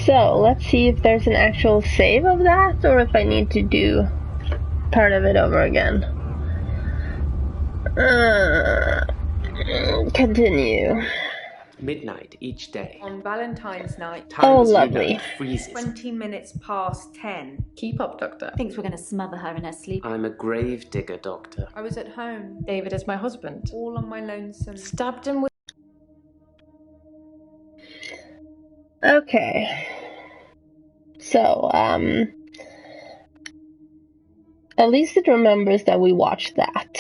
So, let's see if there's an actual save of that, or if I need to do part of it over again. Continue. Midnight each day. On Valentine's night. Time, Oh, as you lovely. know, freezes. 20 minutes past 10. Keep up, Doctor. Thinks we're going to smother her in her sleep. I'm a grave digger, Doctor. I was at home. David is my husband. All on my lonesome. Stabbed him with... Okay. So, at least it remembers that we watched that.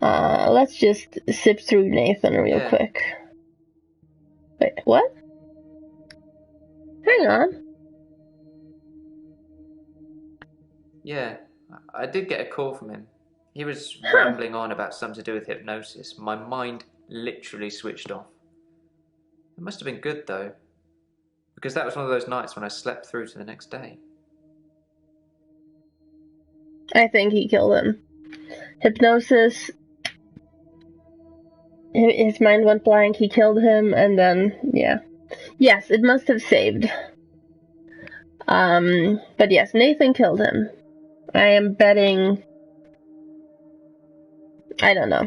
Let's just zip through Nathan real quick. Wait, what? Hang on. Yeah, I did get a call from him. He was rambling on about something to do with hypnosis. My mind literally switched off. It must have been good, though, because that was one of those nights when I slept through to the next day. I think he killed him. Hypnosis. His mind went blank, he killed him, and then, yeah. Yes, it must have saved. But yes, Nathan killed him. I am betting... I don't know.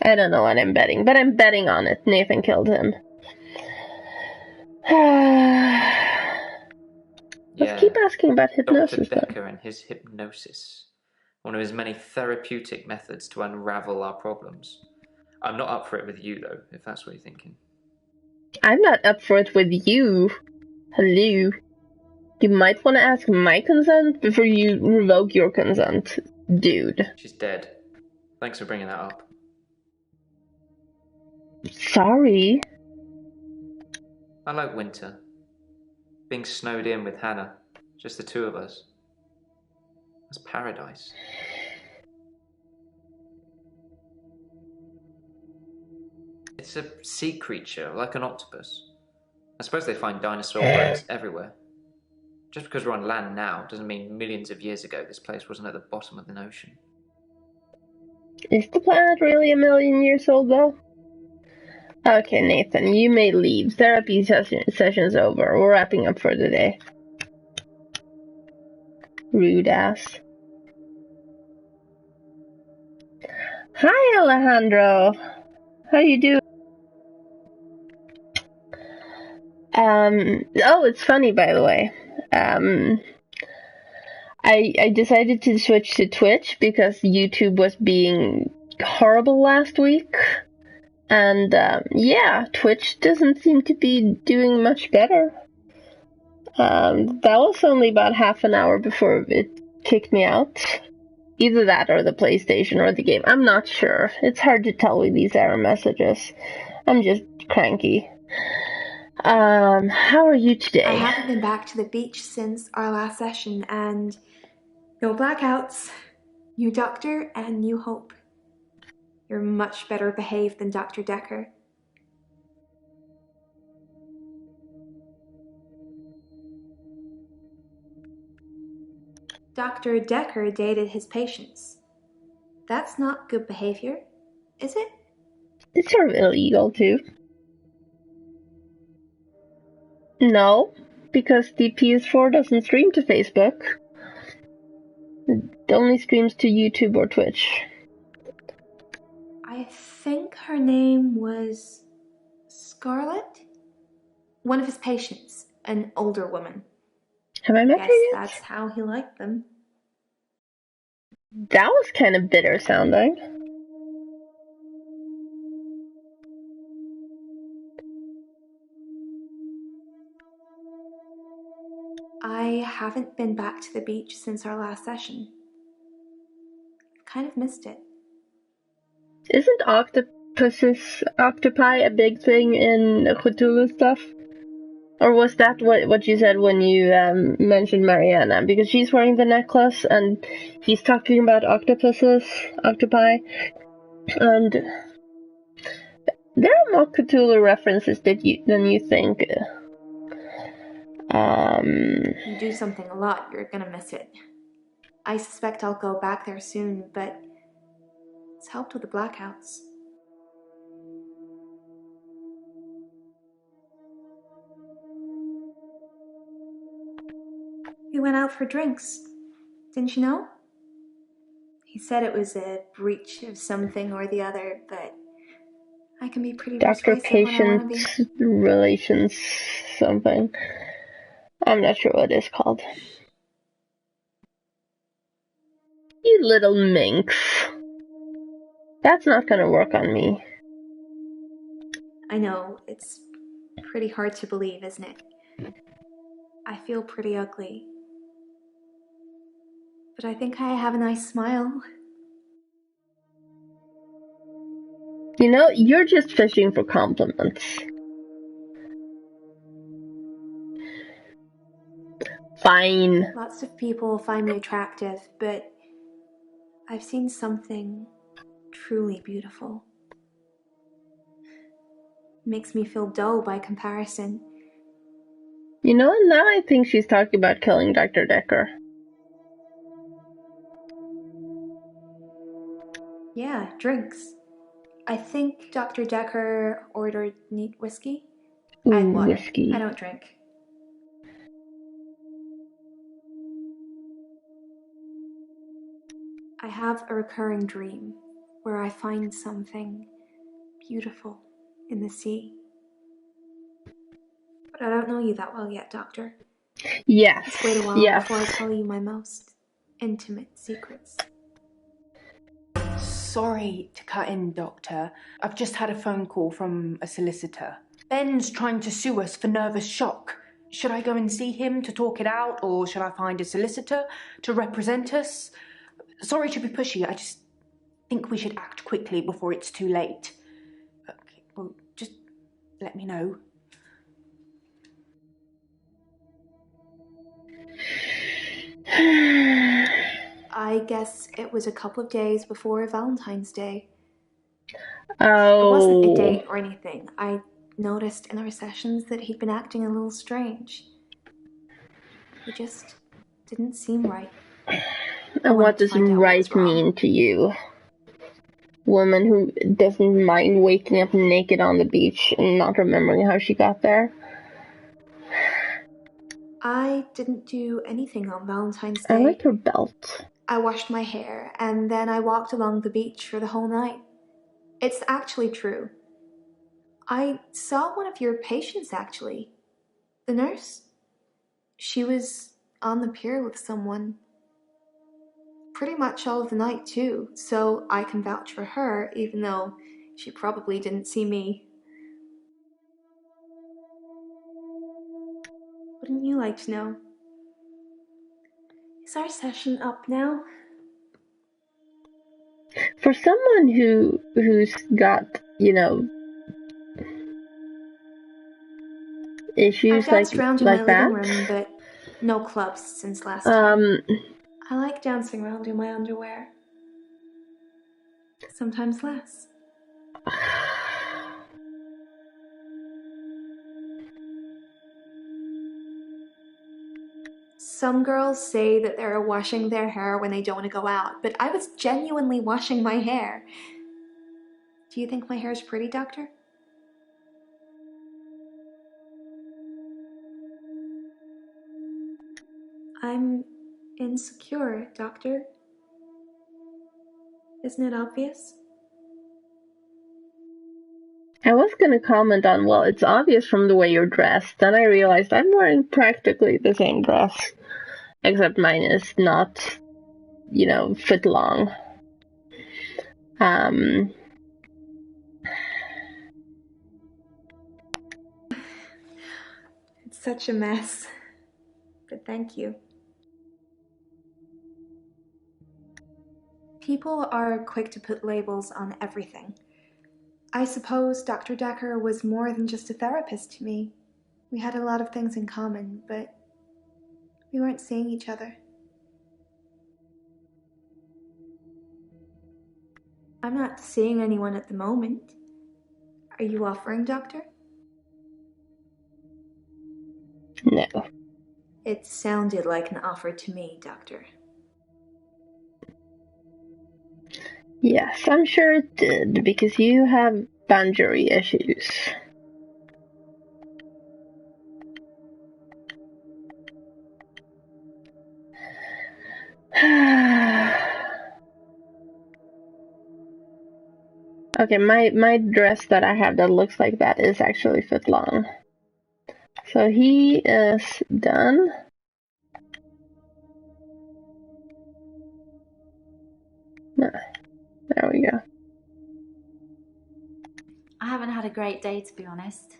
I don't know what I'm betting, but I'm betting on it. Nathan killed him. Let's keep asking about hypnosis, Dr. Dekker and his hypnosis. One of his many therapeutic methods to unravel our problems. I'm not up for it with you, though, if that's what you're thinking. I'm not up for it with you. Hello. You might want to ask my consent before you revoke your consent, dude. She's dead. Thanks for bringing that up. Sorry. I like winter. Being snowed in with Hannah. Just the two of us. That's paradise. It's a sea creature, like an octopus. I suppose they find dinosaur bones everywhere. Just because we're on land now doesn't mean millions of years ago this place wasn't at the bottom of the ocean. Is the planet really 1,000,000 years old, though? Okay, Nathan, you may leave. Therapy session's over. We're wrapping up for the day. Rude ass. Hi, Alejandro. How you doing? Oh, it's funny, by the way. I decided to switch to Twitch because YouTube was being horrible last week. And, yeah, Twitch doesn't seem to be doing much better. That was only about half an hour before it kicked me out. Either that or the PlayStation or the game. I'm not sure. It's hard to tell with these error messages. I'm just cranky. How are you today? I haven't been back to the beach since our last session, and no blackouts, new doctor, and new hope. You're much better behaved than Dr. Dekker. Dr. Dekker dated his patients. That's not good behavior, is it? It's sort of illegal, too. No, because the PS4 doesn't stream to Facebook. It only streams to YouTube or Twitch. I think her name was Scarlett? One of his patients, an older woman. Have I met her yet? That's how he liked them. That was kind of bitter sounding. I haven't been back to the beach since our last session. Kind of missed it. Isn't octopi a big thing in Cthulhu stuff? Or was that what you said when you mentioned Mariana? Because she's wearing the necklace and he's talking about octopi, and there are more Cthulhu references than you think. You do something a lot, you're gonna miss it. I suspect I'll go back there soon, but it's helped with the blackouts. We went out for drinks. Didn't you know? He said it was a breach of something or the other, but I can be pretty persuasive when I want to be. Doctor-patient relations something. I'm not sure what it's called. You little minx. That's not gonna work on me. I know, it's pretty hard to believe, isn't it? I feel pretty ugly. But I think I have a nice smile. You know, you're just fishing for compliments. Fine. Lots of people find me attractive, but I've seen something truly beautiful. Makes me feel dull by comparison. You know, now I think she's talking about killing Dr. Dekker. Yeah, drinks. I think Dr. Dekker ordered neat whiskey. I had water. Whiskey. I don't drink. I have a recurring dream where I find something beautiful in the sea. But I don't know you that well yet, Doctor. Yes. Let's wait a while Yes. before I tell you my most intimate secrets. Sorry to cut in, Doctor. I've just had a phone call from a solicitor. Ben's trying to sue us for nervous shock. Should I go and see him to talk it out, or should I find a solicitor to represent us? Sorry to be pushy, I just think we should act quickly before it's too late. Okay, well, just let me know. I guess it was a couple of days before Valentine's Day. Oh. It wasn't a date or anything. I noticed in our sessions that he'd been acting a little strange. He just didn't seem right. And what does right mean to you? Woman who doesn't mind waking up naked on the beach and not remembering how she got there? I didn't do anything on Valentine's Day. I like her belt. I washed my hair and then I walked along the beach for the whole night. It's actually true. I saw one of your patients, actually. The nurse. She was on the pier with someone. Pretty much all of the night, too, so I can vouch for her, even though she probably didn't see me. Wouldn't you like to know? Is our session up now? For someone who's got, you know, issues I've danced around in my that. living room, but no clubs since last time. I like dancing around in my underwear. Sometimes less. Some girls say that they're washing their hair when they don't want to go out, but I was genuinely washing my hair. Do you think my hair's pretty, Doctor? I'm insecure, Doctor. Isn't it obvious? I was gonna comment on, well, it's obvious from the way you're dressed. Then I realized I'm wearing practically the same dress. Except mine is not, you know, foot long. It's such a mess. But thank you. People are quick to put labels on everything. I suppose Dr. Dekker was more than just a therapist to me. We had a lot of things in common, but we weren't seeing each other. I'm not seeing anyone at the moment. Are you offering, Doctor? No. It sounded like an offer to me, Doctor. Yes, I'm sure it did, because you have boundary issues. Okay, my dress that I have that looks like that is actually foot long. So he is done. No, there we go. I haven't had a great day, to be honest.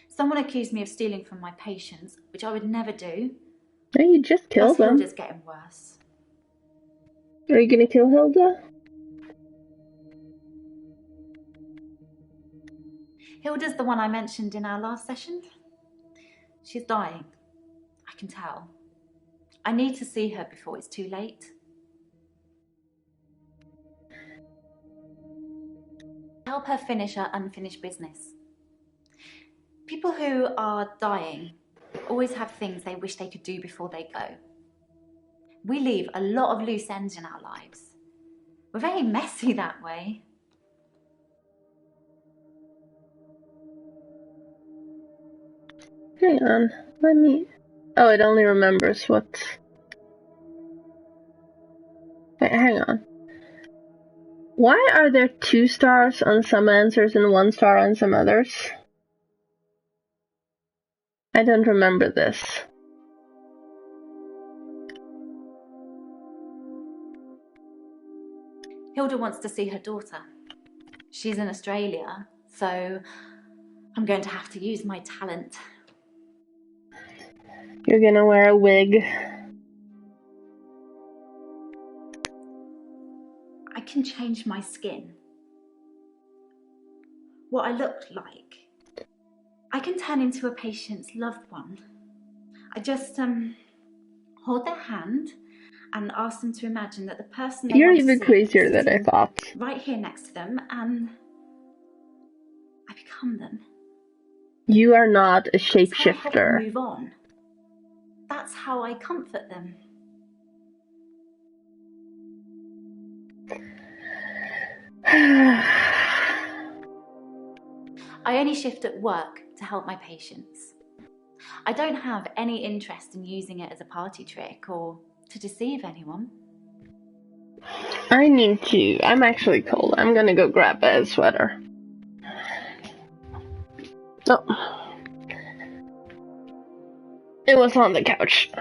Someone accused me of stealing from my patients, which I would never do. No, you just killed Plus, them. Hilda's getting worse. Are you gonna kill Hilda? Hilda's the one I mentioned in our last session. She's dying. I can tell. I need to see her before it's too late. Help her finish her unfinished business. People who are dying always have things they wish they could do before they go. We leave a lot of loose ends in our lives. We're very messy that way. Hang on, let me... Oh, it only remembers what... Wait, hang on. Why are there 2 stars on some answers and 1 star on some others? I don't remember this. Hilda wants to see her daughter. She's in Australia, so I'm going to have to use my talent. You're gonna wear a wig. I can change my skin. What I look like. I can turn into a patient's loved one. I just hold their hand and ask them to imagine that the person they You're want to even see crazier is than I sitting thought. right here next to them, and I become them. You are not a That's how I help them shapeshifter. move on. That's how I comfort them. I only shift at work to help my patients. I don't have any interest in using it as a party trick or to deceive anyone. I need to. I'm actually cold. I'm gonna go grab a sweater. Oh. It was on the couch.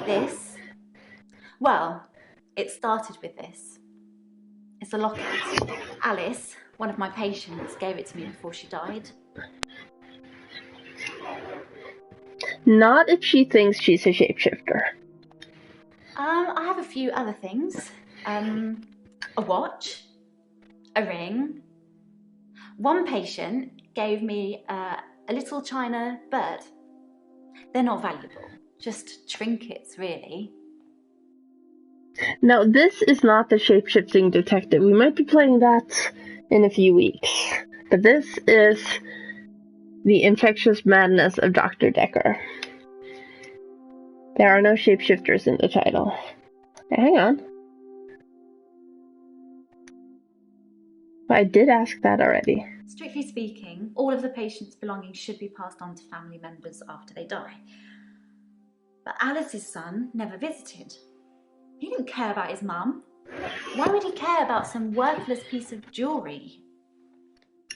This? Well, it started with this. It's a locket. Alice, one of my patients, gave it to me before she died. Not if she thinks she's a shapeshifter. I have a few other things. A watch, a ring. One patient gave me a little china bird. They're not valuable, just trinkets, really. Now, this is not the shapeshifting detective. We might be playing that in a few weeks. But this is the infectious madness of Dr. Dekker. There are no shapeshifters in the title. Hey, hang on. I did ask that already. Strictly speaking, all of the patient's belongings should be passed on to family members after they die. But Alice's son never visited. He didn't care about his mum. Why would he care about some worthless piece of jewellery?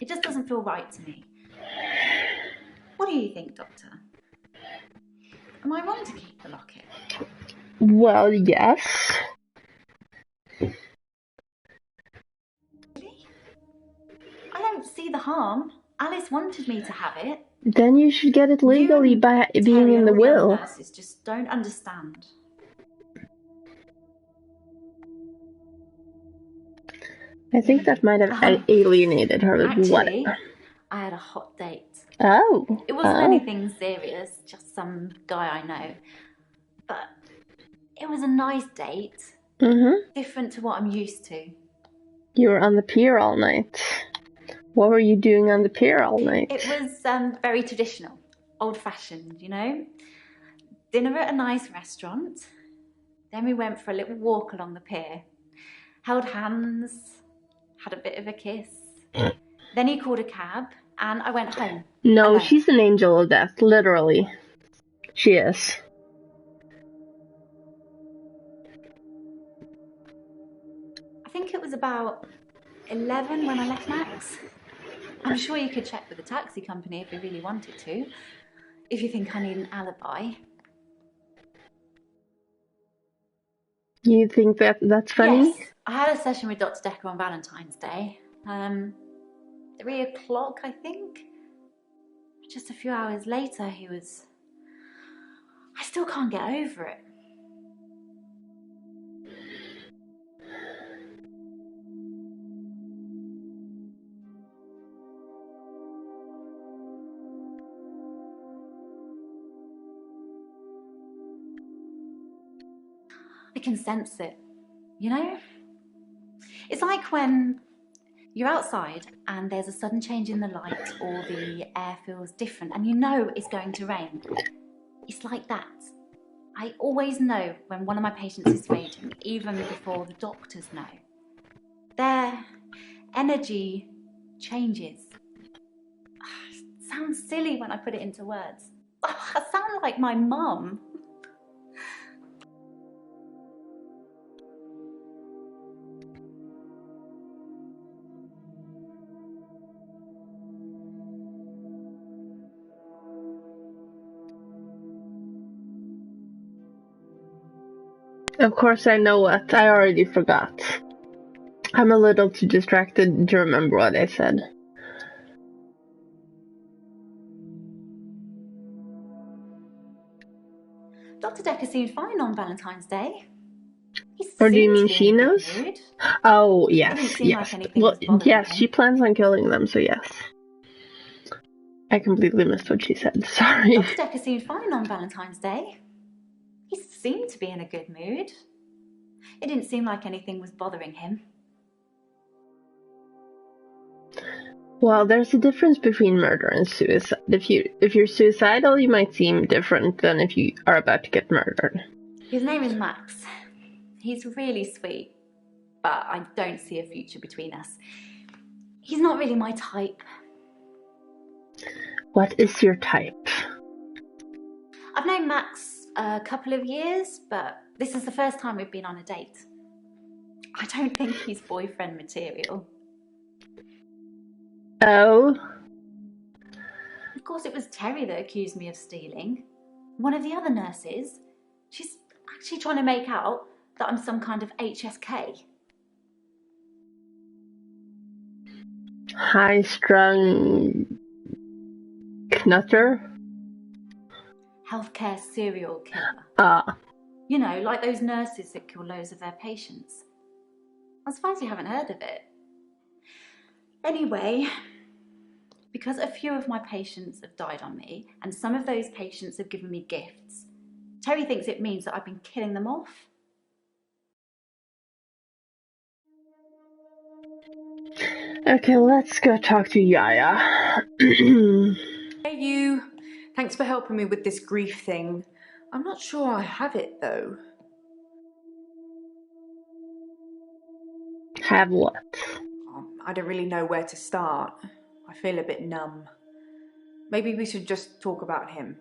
It just doesn't feel right to me. What do you think, Doctor? Am I wrong to keep the locket? Well, yes. Really? I don't see the harm. Alice wanted me to have it. Then you should get it legally by being in the will. Nurses just don't understand. I think that might have alienated her. Actually, Whatever. I had a hot date. Oh. It wasn't anything serious, just some guy I know. But it was a nice date. Mm-hmm. Different to what I'm used to. You were on the pier all night. What were you doing on the pier all night? It was very traditional, old-fashioned, you know. Dinner at a nice restaurant. Then we went for a little walk along the pier. Held hands, had a bit of a kiss. Then he called a cab, and I went home. No, alone. she's an angel of death, literally. She is. I think it was about 11 when I left Max. I'm sure you could check with the taxi company if you really wanted to, if you think I need an alibi. You think that's funny? Yes, I had a session with Dr. Dekker on Valentine's Day. 3 o'clock, I think. Just a few hours later, I still can't get over it. I can sense it, you know? It's like when you're outside and there's a sudden change in the light or the air feels different and you know it's going to rain. It's like that. I always know when one of my patients is fainting, even before the doctors know. Their energy changes. It sounds silly when I put it into words. I sound like my mum. Of course I know what. I already forgot. I'm a little too distracted to remember what I said. Dr. Dekker seemed fine on Valentine's Day. Or do you mean she knows? Oh, yes, yes. Well, yes, she plans on killing them, so yes. I completely missed what she said, sorry. Dr. Dekker seemed fine on Valentine's Day. He seemed to be in a good mood. It didn't seem like anything was bothering him. Well, there's a difference between murder and suicide. If you're suicidal, you might seem different than if you are about to get murdered. His name is Max. He's really sweet, but I don't see a future between us. He's not really my type. What is your type? I've known Max a couple of years, but this is the first time we've been on a date. I don't think he's boyfriend material. Oh? Of course, it was Terry that accused me of stealing. One of the other nurses. She's actually trying to make out that I'm some kind of HSK. High-strung knutter? Healthcare serial killer. Ah. You know, like those nurses that kill loads of their patients. I'm surprised you haven't heard of it. Anyway, because a few of my patients have died on me, and some of those patients have given me gifts, Terry thinks it means that I've been killing them off. Okay, let's go talk to Yaya. Hey, you. Thanks for helping me with this grief thing. I'm not sure I have it, though. Have what? I don't really know where to start. I feel a bit numb. Maybe we should just talk about him.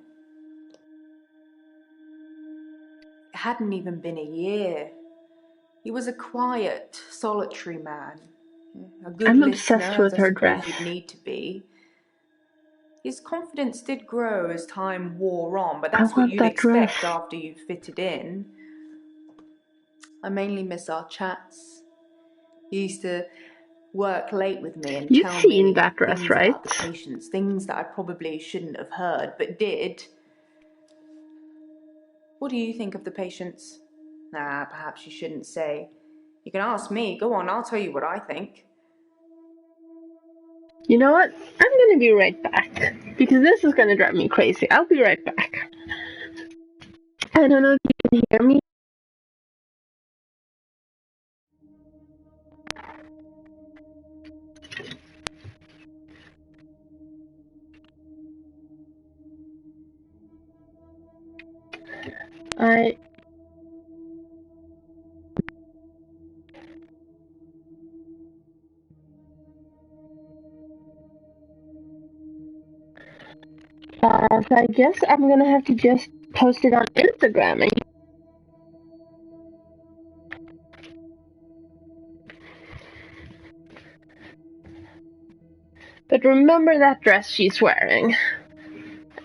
It hadn't even been a year. He was a quiet, solitary man. A good I'm listener, obsessed with as I her suppose dress. you'd need to be. His confidence did grow as time wore on, but that's I what want you'd that dress. expect after you've fitted in. I mainly miss our chats. He used to work late with me and You've tell seen me that dress, things right? about the patients, things that I probably shouldn't have heard, but did. What do you think of the patients? Nah, perhaps you shouldn't say. You can ask me. Go on, I'll tell you what I think. You know what? I'm gonna be right back. Because this is gonna drive me crazy. I'll be right back. I don't know if you can hear me. I... so I guess I'm gonna have to just post it on Instagram. But remember that dress she's wearing.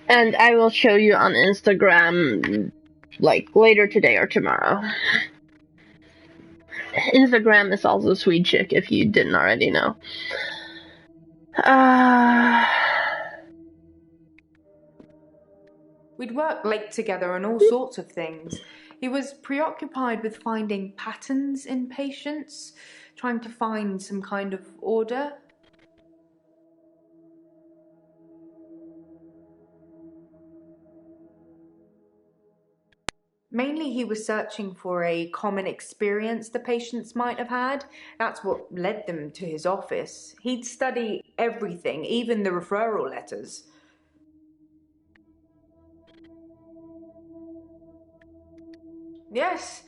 And I will show you on Instagram, like, later today or tomorrow. Instagram is also Sweet Chick, if you didn't already know. We'd worked late together on all sorts of things. He was preoccupied with finding patterns in patients, trying to find some kind of order. Mainly he was searching for a common experience the patients might have had. That's what led them to his office. He'd study everything, even the referral letters. Yes,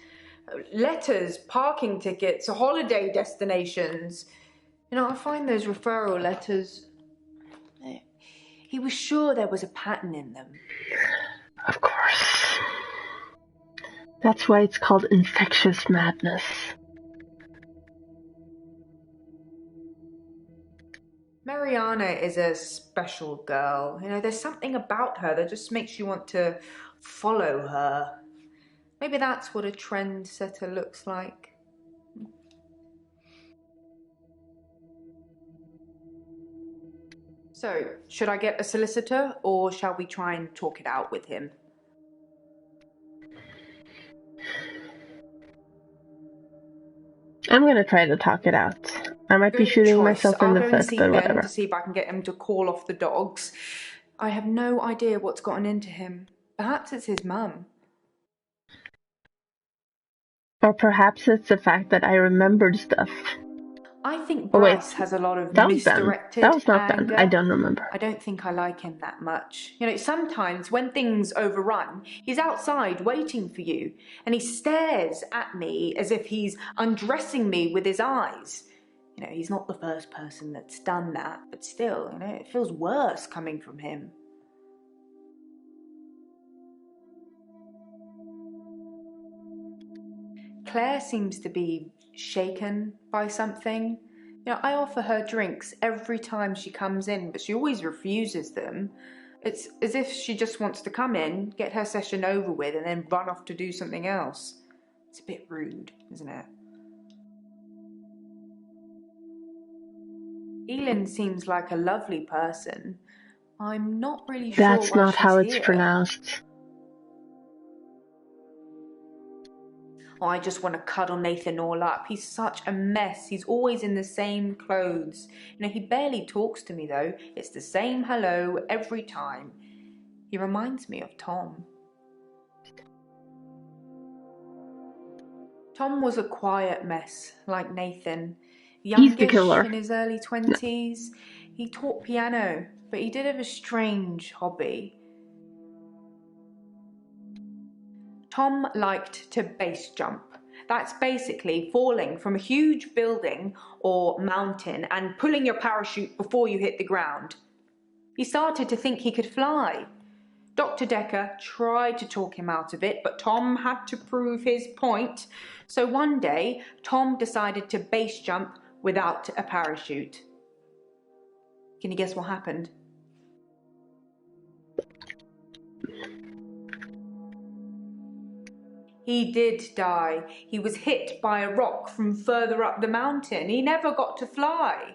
letters, parking tickets, holiday destinations. You know, I find those referral letters... He was sure there was a pattern in them. Of course. That's why it's called infectious madness. Mariana is a special girl. You know, there's something about her that just makes you want to follow her. Maybe that's what a trendsetter looks like. So, should I get a solicitor, or shall we try and talk it out with him? I'm gonna try to talk it out. I might be shooting myself in the foot, but I'll go and see Ben whatever. to see if I can get him to call off the dogs. I have no idea what's gotten into him. Perhaps it's his mum. Or perhaps it's the fact that I remembered stuff. I think Oh, wait. Bryce has a lot of That was Ben. misdirected That was not anger. Ben. I don't remember. I don't think I like him that much. You know, sometimes when things overrun, he's outside waiting for you, and he stares at me as if he's undressing me with his eyes. You know, he's not the first person that's done that, but still, you know, it feels worse coming from him. Claire seems to be shaken by something. You know, I offer her drinks every time she comes in, but she always refuses them. It's as if she just wants to come in, get her session over with, and then run off to do something else. It's a bit rude, isn't it? Elin seems like a lovely person. I'm not really sure That's why not she's how it's here. pronounced. Oh, I just want to cuddle Nathan all up. He's such a mess. He's always in the same clothes. You know, he barely talks to me though. It's the same hello every time. He reminds me of Tom. Tom was a quiet mess, like Nathan. He's the killer. Youngish in his early 20s. He taught piano, but he did have a strange hobby. Tom liked to base jump. That's basically falling from a huge building or mountain and pulling your parachute before you hit the ground. He started to think he could fly. Dr. Dekker tried to talk him out of it, but Tom had to prove his point. So one day, Tom decided to base jump without a parachute. Can you guess what happened? He did die. He was hit by a rock from further up the mountain. He never got to fly.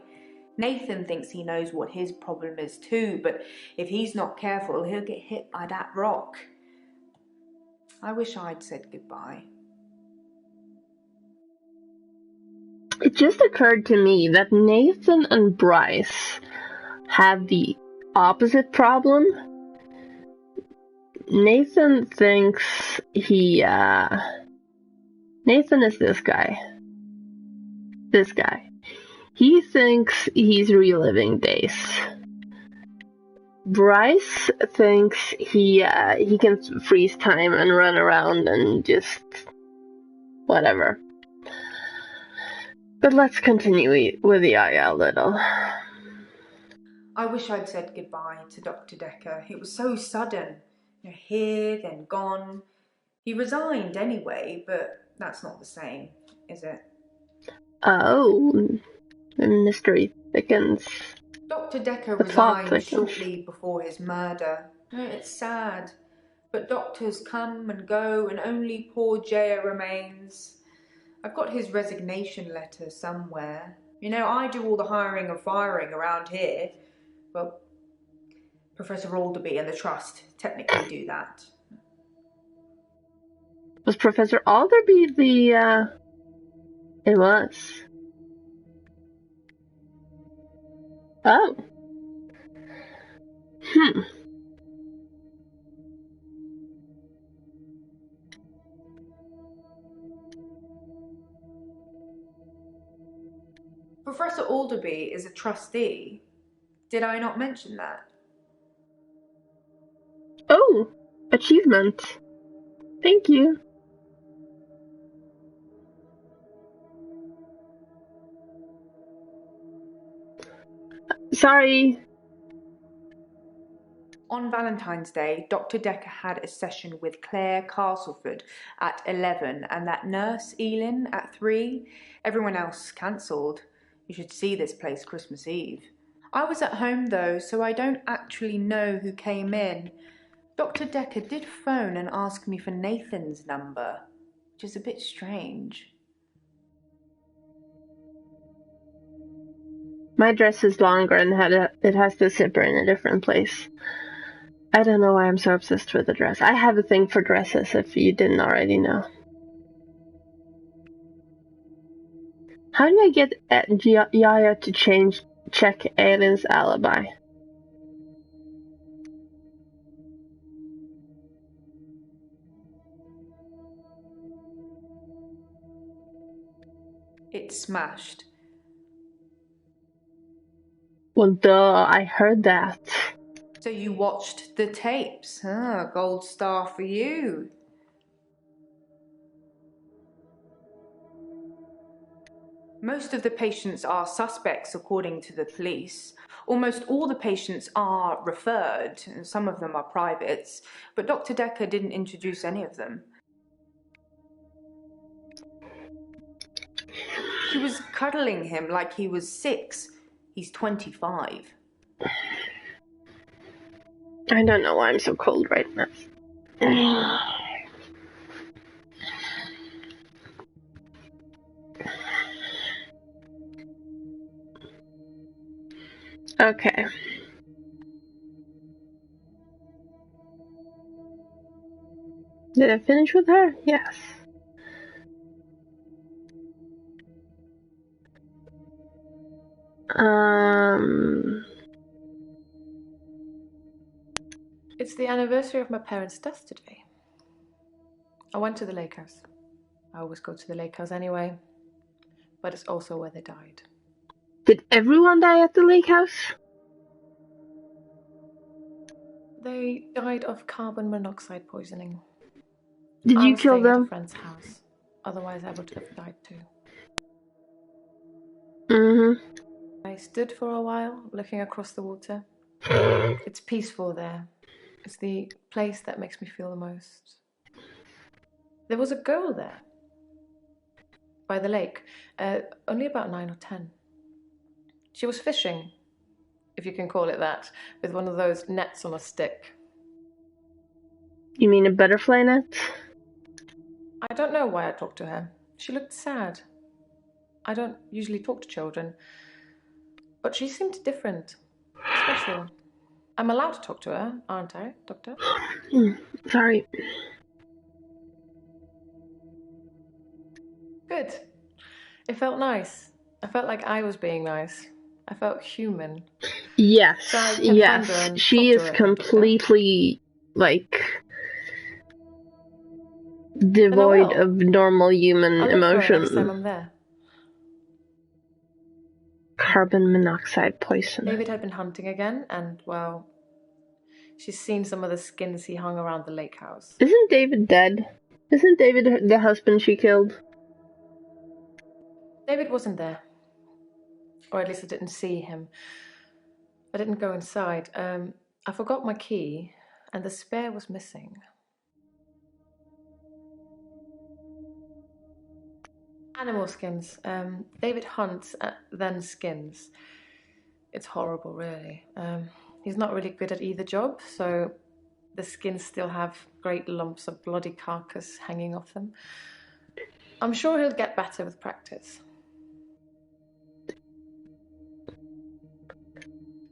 Nathan thinks he knows what his problem is too, but if he's not careful, he'll get hit by that rock. I wish I'd said goodbye. It just occurred to me that Nathan and Bryce have the opposite problem. Nathan thinks Nathan is this guy. This guy. He thinks he's reliving days. Bryce thinks he can freeze time and run around and just whatever. But let's continue with Yaya a little. I wish I'd said goodbye to Dr. Dekker. It was so sudden. Here, then gone. He resigned anyway, but that's not the same, is it? Oh, the mystery thickens. Dr. Dekker The plot resigned thickens. shortly before his murder. It's sad, but doctors come and go and only poor Jaya remains. I've got his resignation letter somewhere. I do all the hiring and firing around here. Well, Professor Alderby and the Trust technically do that. Was Professor Alderby the, It was. Oh. Professor Alderby is a trustee. Did I not mention that? Oh, achievement. Thank you. Sorry. On Valentine's Day, Dr. Dekker had a session with Claire Castleford at 11 and that nurse, Elin, at 3. Everyone else cancelled. You should see this place Christmas Eve. I was at home though, so I don't actually know who came in. Dr. Dekker did phone and ask me for Nathan's number, which is a bit strange. My dress is longer and it has the zipper in a different place. I don't know why I'm so obsessed with the dress. I have a thing for dresses, if you didn't already know. How do I get Yaya to check Aiden's alibi? It smashed. Well, duh, I heard that. So you watched the tapes? Gold star for you. Most of the patients are suspects, according to the police. Almost all the patients are referred, and some of them are privates, but Dr. Dekker didn't introduce any of them. She was cuddling him like he was 6. He's 25. I don't know why I'm so cold right now. Okay. Did I finish with her? Yes. It's the anniversary of my parents' death today. I went to the lake house. I always go to the lake house anyway, but it's also where they died. Did everyone die at the lake house? They died of carbon monoxide poisoning. Did you kill I was staying at a them? friend's house. Otherwise, I would have died too. I stood for a while, looking across the water. It's peaceful there. It's the place that makes me feel the most. There was a girl there, by the lake, only about 9 or 10. She was fishing, if you can call it that, with one of those nets on a stick. You mean a butterfly net? I don't know why I talked to her. She looked sad. I don't usually talk to children, but she seemed different, special. I'm allowed to talk to her, aren't I, Doctor? Sorry. Good. It felt nice. I felt like I was being nice. I felt human. Yes, So I can find her and she talk is to her, completely, devoid of normal human I'll look for her emotion. next time I'm there. Carbon monoxide poison. David had been hunting again, and, well, She's seen some of the skins he hung around the lake house. Isn't David dead? Isn't David the husband she killed? David wasn't there. Or at least I didn't see him. I didn't go inside. I forgot my key, and the spare was missing. Animal skins. David hunts, then skins. It's horrible, really. He's not really good at either job, so the skins still have great lumps of bloody carcass hanging off them. I'm sure he'll get better with practice.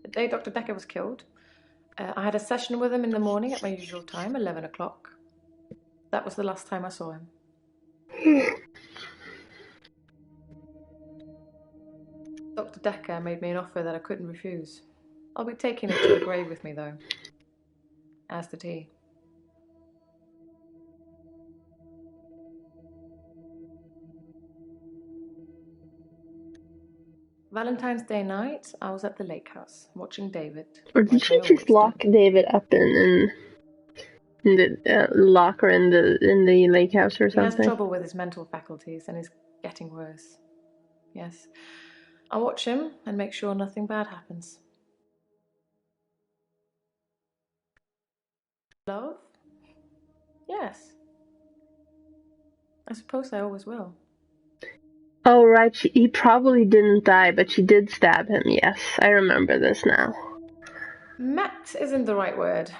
The day Dr. Dekker was killed, I had a session with him in the morning at my usual time, 11 o'clock. That was the last time I saw him. Dr. Dekker made me an offer that I couldn't refuse. I'll be taking it to the grave with me, though. As did he. Valentine's Day night, I was at the lake house, watching David. Or did she just lock David up in the locker in the lake house or something? He has trouble with his mental faculties and is getting worse. Yes. I watch him and make sure nothing bad happens. Love? Yes. I suppose I always will. Oh, right. He probably didn't die, but she did stab him. Yes, I remember this now. Met isn't the right word.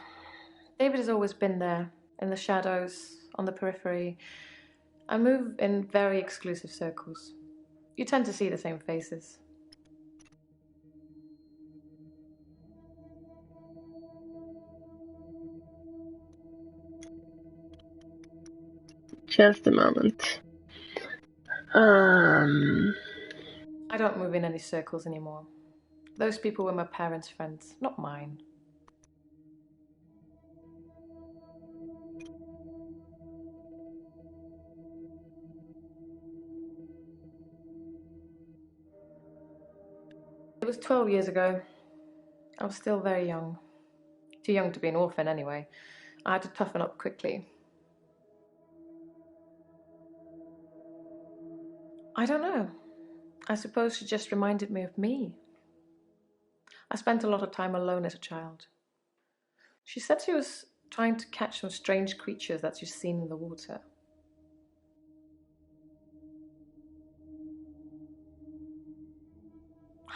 David has always been there, in the shadows, on the periphery. I move in very exclusive circles. You tend to see the same faces. Just a moment. I don't move in any circles anymore. Those people were my parents' friends, not mine. It was 12 years ago. I was still very young. Too young to be an orphan anyway. I had to toughen up quickly. I don't know. I suppose she just reminded me of me. I spent a lot of time alone as a child. She said she was trying to catch some strange creatures that she's seen in the water.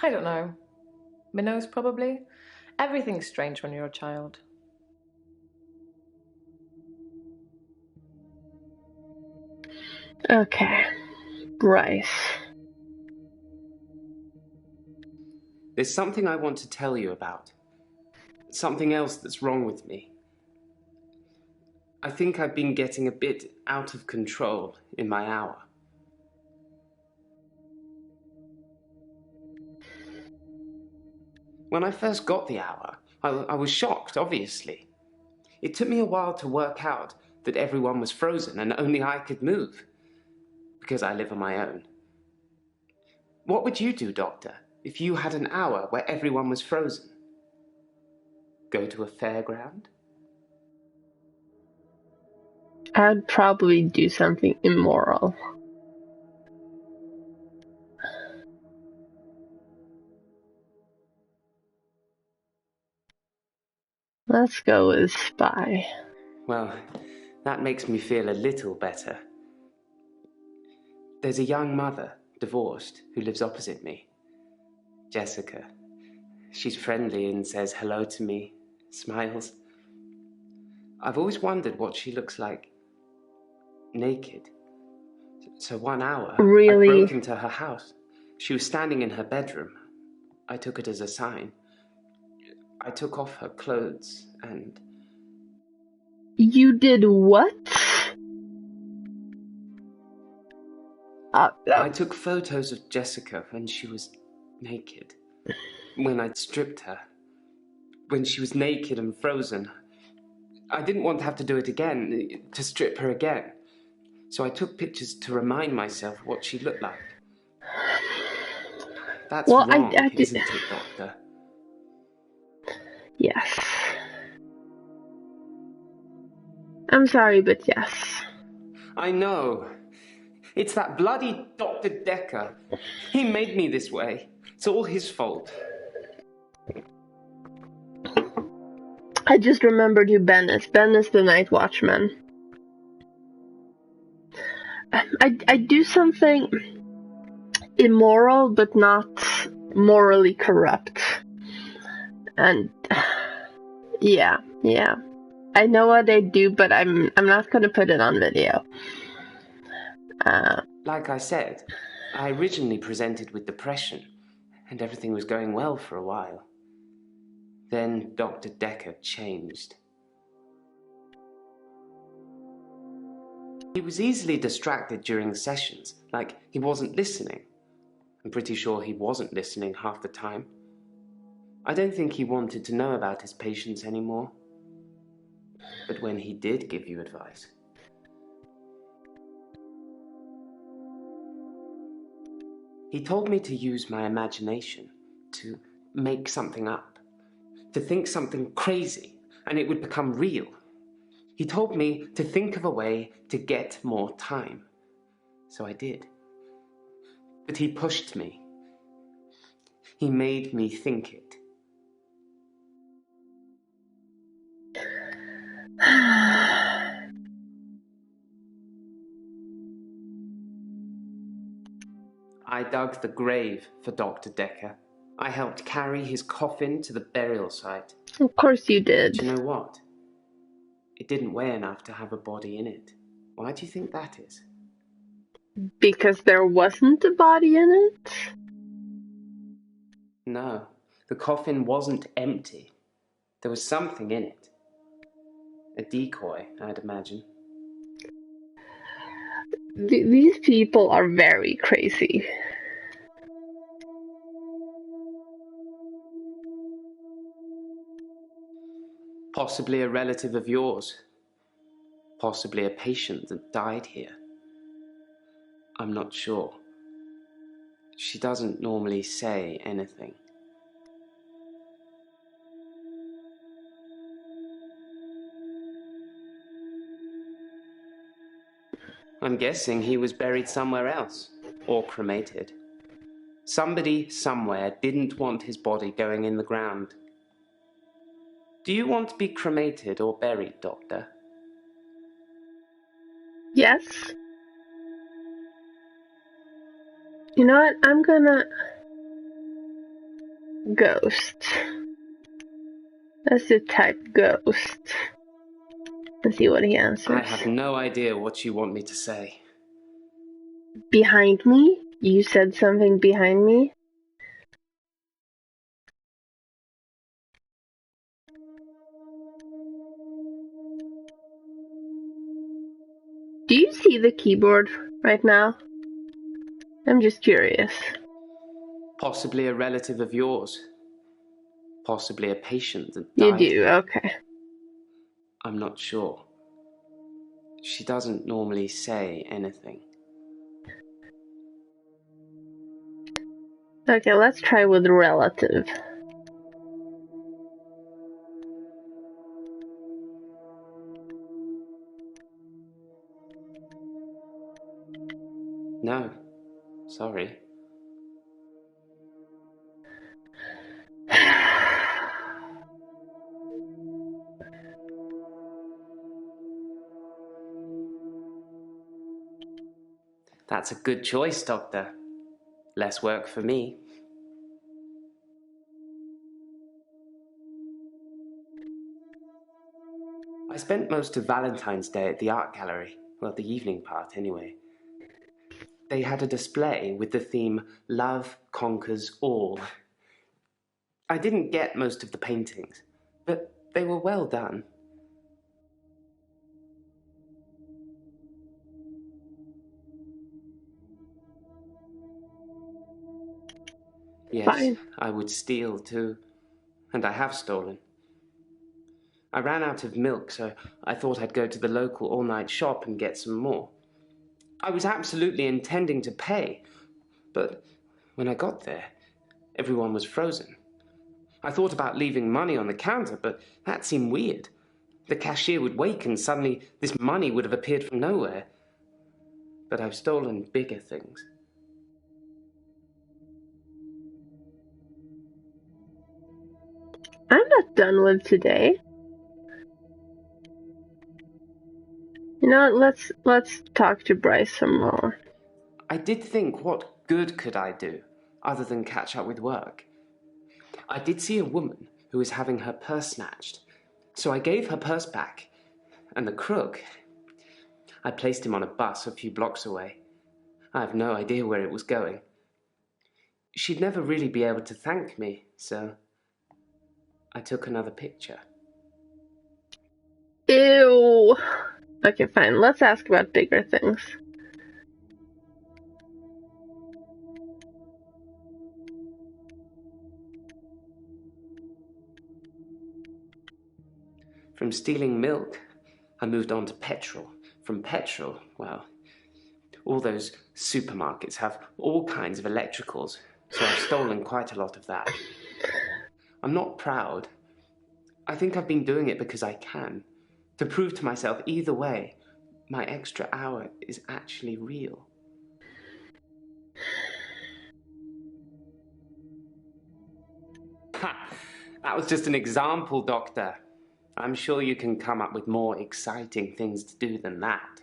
I don't know. Minnows, probably. Everything's strange when you're a child. Okay. Bryce. There's something I want to tell you about. Something else that's wrong with me. I think I've been getting a bit out of control in my hour. When I first got the hour, I was shocked, obviously. It took me a while to work out that everyone was frozen and only I could move, because I live on my own. What would you do, Doctor, if you had an hour where everyone was frozen? Go to a fairground? I'd probably do something immoral. Let's go with spy. Well, that makes me feel a little better. There's a young mother, divorced, who lives opposite me. Jessica. She's friendly and says hello to me, smiles. I've always wondered what she looks like naked. So 1 hour, Really? I broke into her house. She was standing in her bedroom. I took it as a sign. I took off her clothes and... You did what? I took photos of Jessica when she was naked. When I'd stripped her. When she was naked and frozen. I didn't want to have to do it again, to strip her again. So I took pictures to remind myself what she looked like. That's wrong, isn't it, Doctor? Yes. I'm sorry, but yes. I know. It's that bloody Dr. Dekker. He made me this way. It's all his fault. I just remembered who Ben is. Ben is the night watchman. I do something immoral, but not morally corrupt. And yeah. I know what I do, but I'm not gonna put it on video. Like I said, I originally presented with depression, and everything was going well for a while. Then Dr. Dekker changed. He was easily distracted during the sessions, like he wasn't listening. I'm pretty sure he wasn't listening half the time. I don't think he wanted to know about his patients anymore. But when he did give you advice, he told me to use my imagination, to make something up, to think something crazy, and it would become real. He told me to think of a way to get more time. So I did. But he pushed me. He made me think it. I dug the grave for Dr. Dekker. I helped carry his coffin to the burial site. Of course you did. Do you know what? It didn't weigh enough to have a body in it. Why do you think that is? Because there wasn't a body in it? No, the coffin wasn't empty. There was something in it. A decoy, I'd imagine. These people are very crazy. Possibly a relative of yours. Possibly a patient that died here. I'm not sure. She doesn't normally say anything. I'm guessing he was buried somewhere else, or cremated. Somebody somewhere didn't want his body going in the ground. Do you want to be cremated or buried, Doctor? Yes. You know what? I'm gonna ghost. Let's just type ghost and see what he answers. I have no idea what you want me to say. Behind me? You said something behind me? Do you see the keyboard right now? I'm just curious. Possibly a relative of yours. Possibly a patient that You died. do, okay. I'm not sure. She doesn't normally say anything. Okay, let's try with relative. No, sorry. That's a good choice, Doctor. Less work for me. I spent most of Valentine's Day at the art gallery. Well, the evening part, anyway. They had a display with the theme, Love Conquers All. I didn't get most of the paintings, but they were well done. Yes, Fine. I would steal too, and I have stolen. I ran out of milk, so I thought I'd go to the local all-night shop and get some more. I was absolutely intending to pay, but when I got there, everyone was frozen. I thought about leaving money on the counter, but that seemed weird. The cashier would wake and suddenly this money would have appeared from nowhere. But I've stolen bigger things. I'm not done with today. You know what, let's talk to Bryce some more. I did think, what good could I do, other than catch up with work? I did see a woman who was having her purse snatched, so I gave her purse back, and the crook, I placed him on a bus a few blocks away. I have no idea where it was going. She'd never really be able to thank me, so I took another picture. Ew. Okay, fine. Let's ask about bigger things. From stealing milk, I moved on to petrol. From petrol, well, all those supermarkets have all kinds of electricals, so I've stolen quite a lot of that. I'm not proud. I think I've been doing it because I can, to prove to myself either way, my extra hour is actually real. Ha! That was just an example, Doctor. I'm sure you can come up with more exciting things to do than that.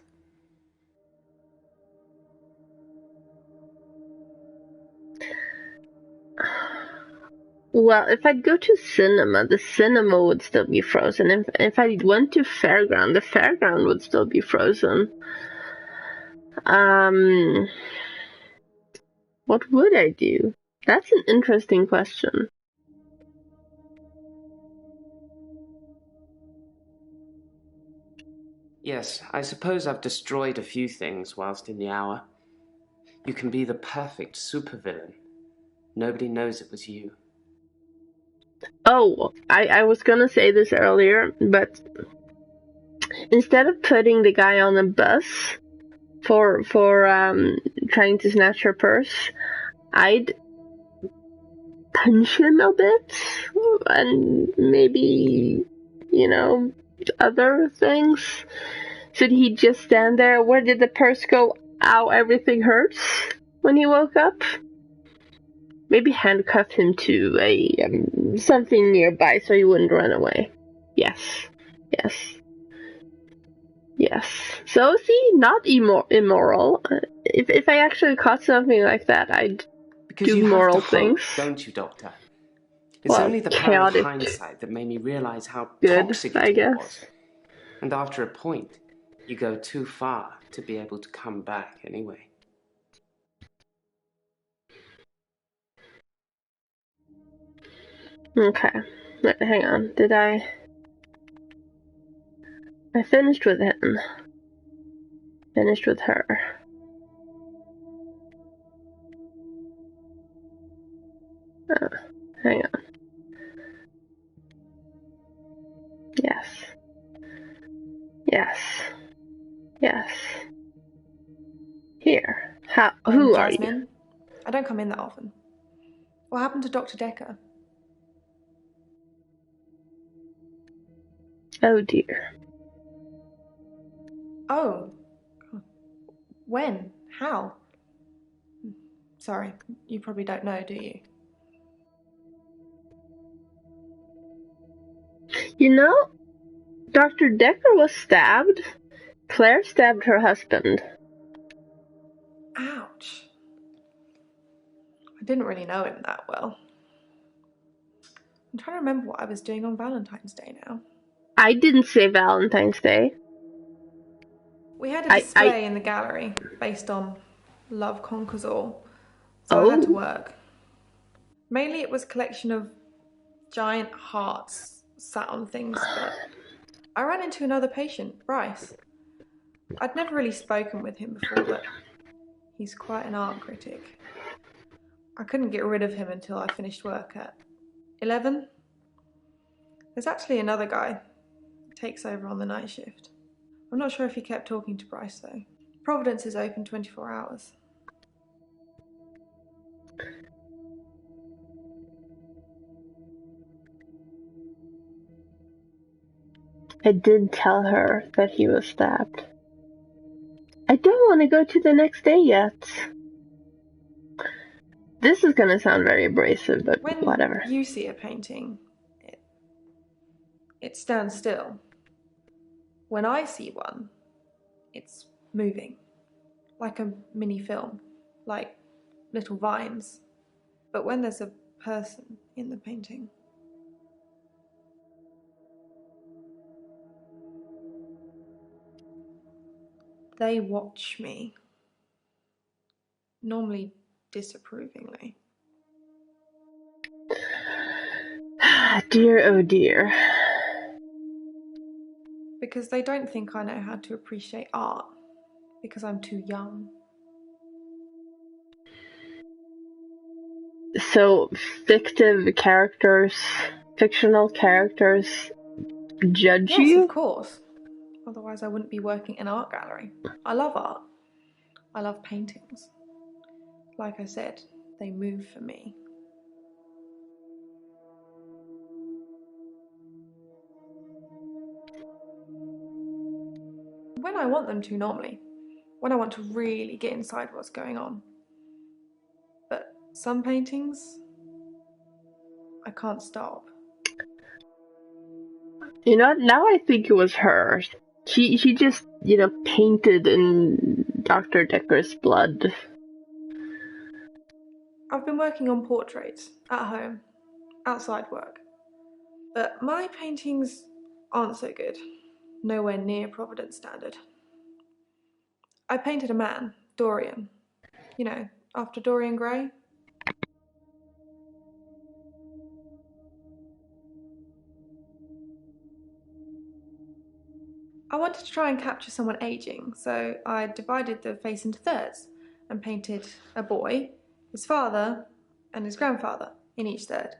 Well, if I'd go to cinema, the cinema would still be frozen. If I went to fairground, the fairground would still be frozen. What would I do? That's an interesting question. Yes, I suppose I've destroyed a few things whilst in the hour. You can be the perfect supervillain. Nobody knows it was you. Oh, I was gonna say this earlier, but instead of putting the guy on a bus for trying to snatch her purse, I'd punch him a bit and maybe, other things. Should he just stand there? Where did the purse go? Ow, everything hurts when he woke up. Maybe handcuff him to a something nearby so he wouldn't run away. Yes. So see, not immoral. If I actually caught something like that, I'd Because do you moral have to things. hope, don't you, Doctor? It's Well, only the power of chaotic hindsight that made me realize how good, toxic I it guess. was. And after a point, you go too far to be able to come back anyway. Okay. Wait, hang on. Did I finished with him. Finished with her. Oh, hang on. Yes. Here. Who are you? Jasmine. I don't come in that often. What happened to Dr. Dekker? Oh dear. Oh. When? How? Sorry, you probably don't know, do you? You know, Dr. Dekker was stabbed. Claire stabbed her husband. Ouch. I didn't really know him that well. I'm trying to remember what I was doing on Valentine's Day now. I didn't say Valentine's Day. We had a display in the gallery based on Love Conquers All, so I had to work. Mainly it was a collection of giant hearts sat on things, but I ran into another patient, Bryce. I'd never really spoken with him before, but he's quite an art critic. I couldn't get rid of him until I finished work at 11. There's actually another guy who takes over on the night shift. I'm not sure if he kept talking to Bryce though. Providence is open 24 hours. I did tell her that he was stabbed. I don't want to go to the next day yet. This is gonna sound very abrasive, but When whatever. you see a painting, it stands still. When I see one, it's moving. Like a mini film. Like little vines. But when there's a person in the painting, they watch me. Normally disapprovingly. Dear, oh dear. Because they don't think I know how to appreciate art. Because I'm too young. So, fictional characters judge Yes, you? of course. Otherwise I wouldn't be working in an art gallery. I love art. I love paintings. Like I said, they move for me. When I want them to, normally. When I want to really get inside what's going on. But some paintings, I can't stop. You know, now I think it was her. She just, painted in Dr. Dekker's blood. I've been working on portraits, at home, outside work. But my paintings aren't so good. Nowhere near Providence standard. I painted a man, Dorian. You know, after Dorian Gray. I wanted to try and capture someone aging, so I divided the face into thirds and painted a boy, his father, and his grandfather in each third.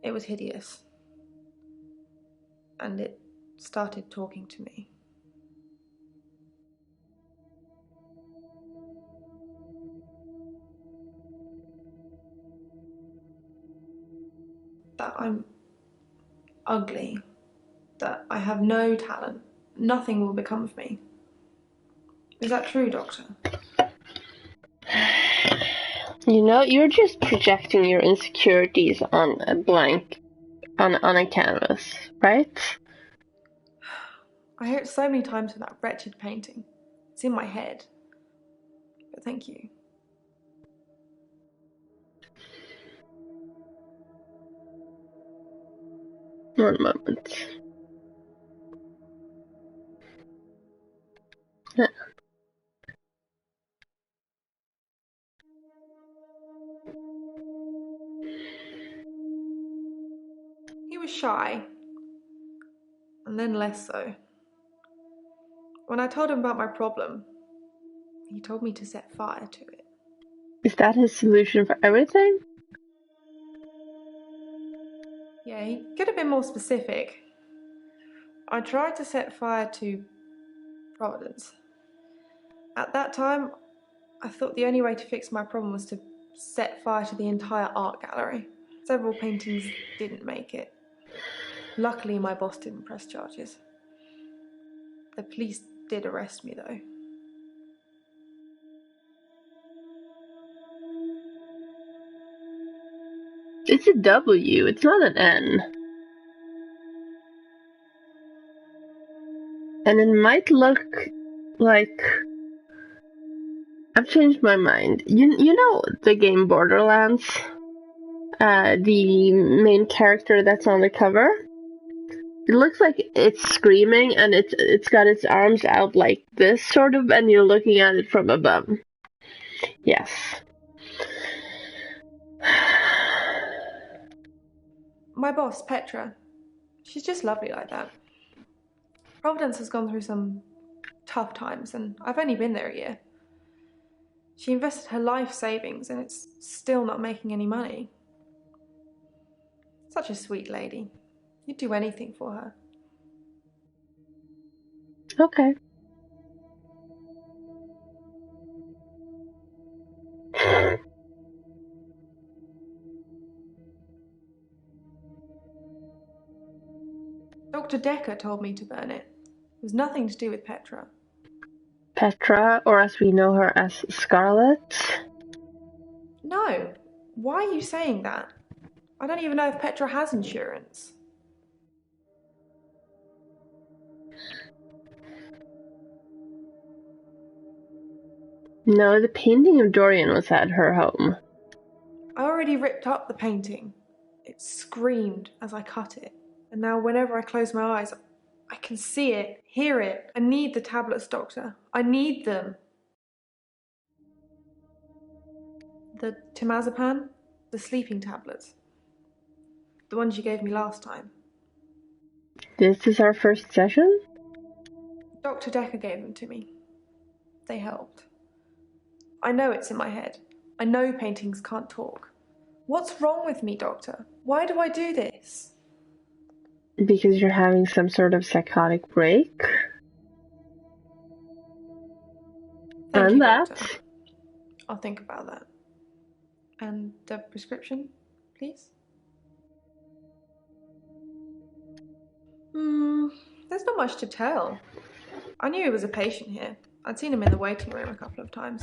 It was hideous. And it started talking to me. That I'm ugly, that I have no talent, nothing will become of me. Is that true, Doctor? You're just projecting your insecurities on a on a canvas, right? I hear it so many times in that wretched painting. It's in my head. But thank you. One moment. He was shy, and then less so. When I told him about my problem, he told me to set fire to it. Is that his solution for everything? Yeah, he could have been more specific. I tried to set fire to Providence. At that time, I thought the only way to fix my problem was to set fire to the entire art gallery. Several paintings didn't make it. Luckily, my boss didn't press charges. The police did arrest me, though. It's a W, it's not an N. And it might look like... I've changed my mind. You know the game Borderlands? The main character that's on the cover? It looks like it's screaming and it's got its arms out like this, sort of, and you're looking at it from above. Yes. My boss, Petra, she's just lovely like that. Providence has gone through some tough times, and I've only been there a year. She invested her life savings, and it's still not making any money. Such a sweet lady. You'd do anything for her. Okay. Doctor, Dr. Dekker told me to burn it. It was nothing to do with Petra. Petra, or as we know her as Scarlet? No. Why are you saying that? I don't even know if Petra has insurance. No, the painting of Dorian was at her home. I already ripped up the painting. It screamed as I cut it. And now whenever I close my eyes, I can see it, hear it. I need the tablets, Doctor. I need them. The temazepam? The sleeping tablets. The ones you gave me last time. This is our first session? Dr. Dekker gave them to me. They helped. I know it's in my head. I know paintings can't talk. What's wrong with me, Doctor? Why do I do this? Because you're having some sort of psychotic break? Thank And you, that. Doctor. I'll think about that. And the prescription, please? There's not much to tell. I knew he was a patient here. I'd seen him in the waiting room a couple of times.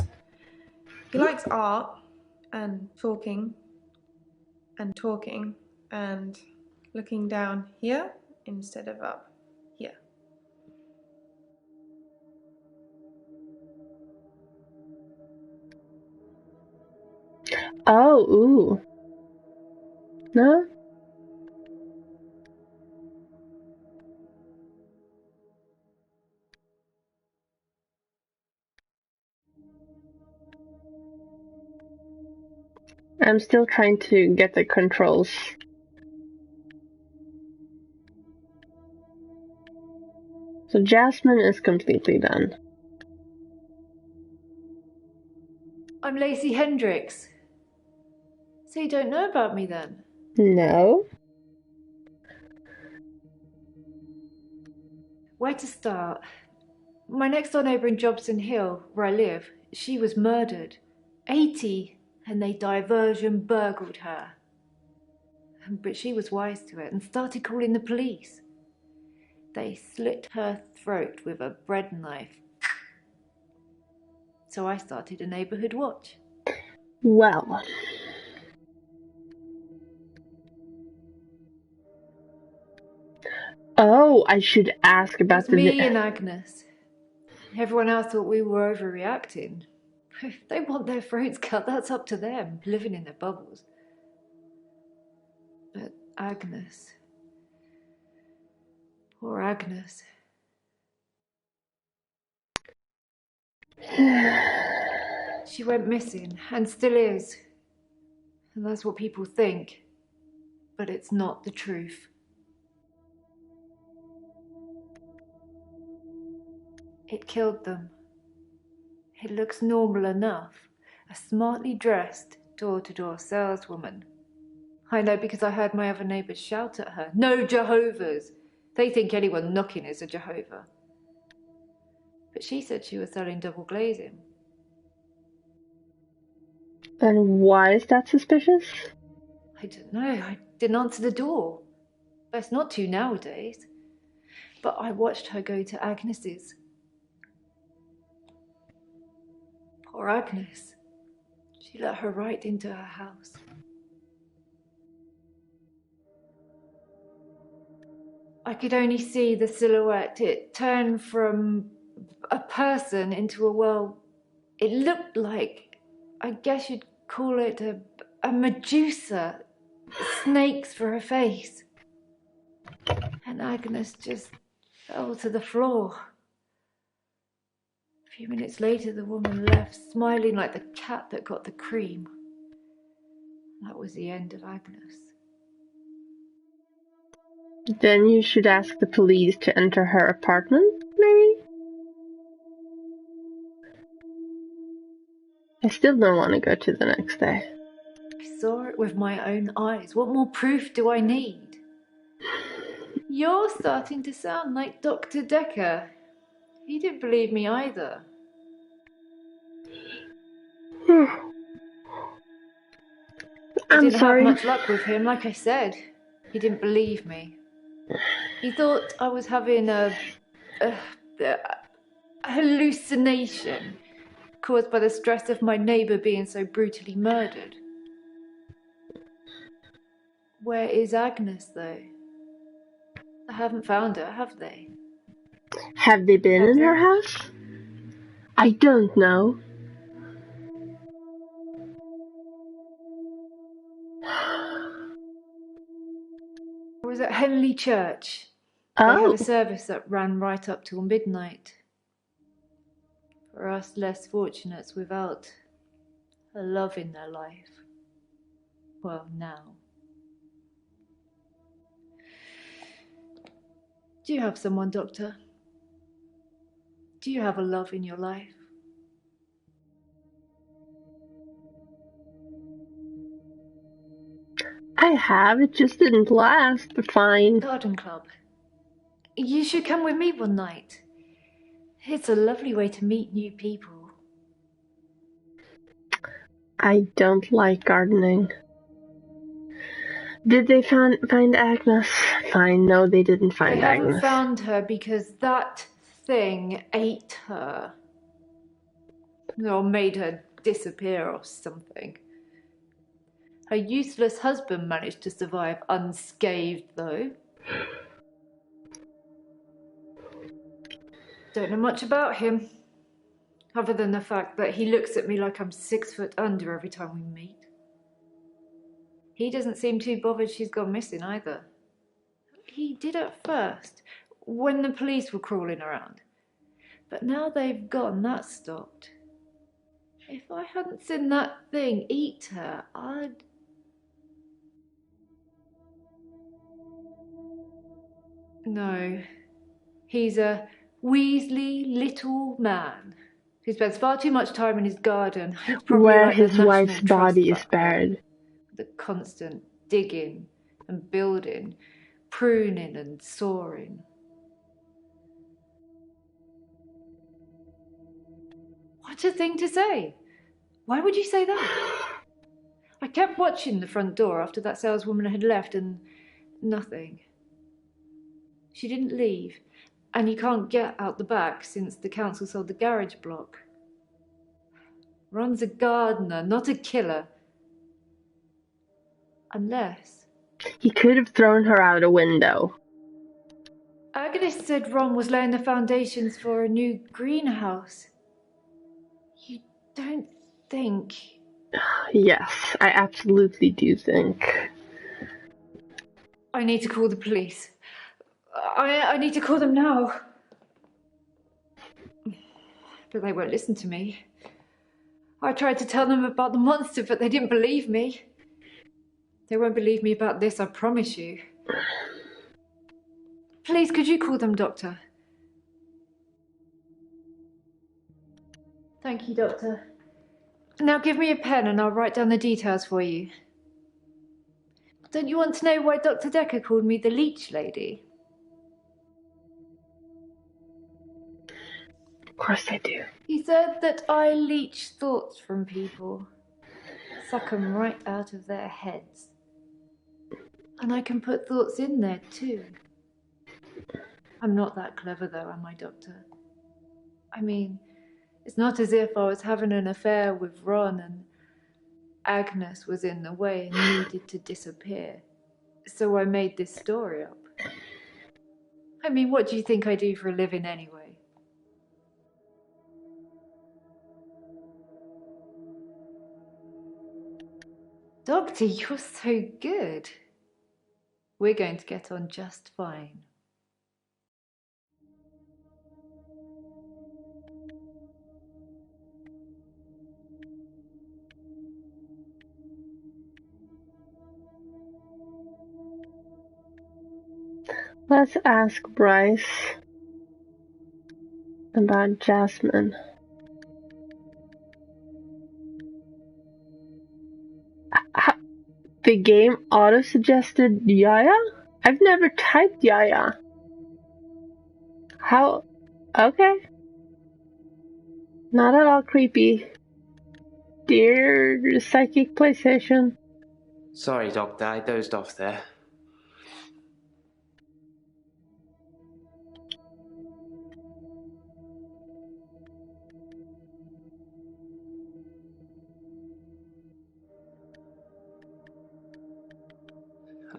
He likes art, and talking, and looking down here instead of up here. Oh, ooh. No? I'm still trying to get the controls. So Jasmine is completely done. I'm Lacey Hendricks. So you don't know about me then? No? Where to start? My next door neighbour in Jobson Hill, where I live, she was murdered. 80, and they diversion burgled her. But she was wise to it and started calling the police. They slit her throat with a bread knife. So I started a neighbourhood watch. Well. Oh, I should ask about It was me and Agnes. Everyone else thought we were overreacting. If they want their throats cut, that's up to them, living in their bubbles. But Agnes... Poor Agnes. She went missing, and still is. And that's what people think. But it's not the truth. It killed them. It looks normal enough. A smartly dressed, door-to-door saleswoman. I know because I heard my other neighbours shout at her. No Jehovah's! They think anyone knocking is a Jehovah. But she said she was selling double glazing. And why is that suspicious? I don't know. I didn't answer the door. Best not to nowadays. But I watched her go to Agnes's. Poor Agnes. She let her right into her house. I could only see the silhouette. It turned from a person into a, well, it looked like, I guess you'd call it a Medusa. Snakes for her face. And Agnes just fell to the floor. A few minutes later, the woman left, smiling like the cat that got the cream. That was the end of Agnes. Then you should ask the police to enter her apartment, maybe? I still don't want to go to the next day. I saw it with my own eyes. What more proof do I need? You're starting to sound like Dr. Dekker. He didn't believe me either. I didn't have much luck with him, like I said. He didn't believe me. He thought I was having a hallucination caused by the stress of my neighbour being so brutally murdered. Where is Agnes, though? I haven't found her, have they? Have they been in her house? I don't know. I was at Henley Church. They had Oh, a service that ran right up till midnight. For us less fortunates without a love in their life. Well, now. Do you have someone, Doctor? Do you have a love in your life? I have. It just didn't last. Fine. Garden Club. You should come with me one night. It's a lovely way to meet new people. I don't like gardening. Did they find Agnes? Fine, no, they didn't find They haven't Agnes. found her because that thing ate her. Or made her disappear or something. Her useless husband managed to survive unscathed, though. Don't know much about him, other than the fact that he looks at me like I'm 6 foot under every time we meet. He doesn't seem too bothered she's gone missing either. He did at first, when the police were crawling around. But now they've gone, that's stopped. If I hadn't seen that thing eat her, I'd... No. He's a Weasley little man who spends far too much time in his garden. He's probably Where like the his wife's National Trust body is back there. buried. The constant digging and building, pruning and sawing. What a thing to say! Why would you say that? I kept watching the front door after that saleswoman had left and nothing. She didn't leave, and you can't get out the back since the council sold the garage block. Ron's a gardener, not a killer. Unless... He could have thrown her out a window. Agnes said Ron was laying the foundations for a new greenhouse. You don't think... Yes, I absolutely do think. I need to call the police. I need to call them now. But they won't listen to me. I tried to tell them about the monster, but they didn't believe me. They won't believe me about this, I promise you. Please, could you call them, Doctor? Thank you, Doctor. Now give me a pen and I'll write down the details for you. Don't you want to know why Dr. Dekker called me the leech lady? Of course I do. He said that I leech thoughts from people. Suck them right out of their heads. And I can put thoughts in there too. I'm not that clever though, am I, Doctor? I mean, it's not as if I was having an affair with Ron and Agnes was in the way and needed to disappear. So I made this story up. I mean, what do you think I do for a living anyway? Doctor, you're so good. We're going to get on just fine. Let's ask Bryce about Jasmine. The game auto-suggested Yaya? I've never typed Yaya. How? Okay. Not at all creepy. Dear Psychic PlayStation. Sorry, Doctor, I dozed off there.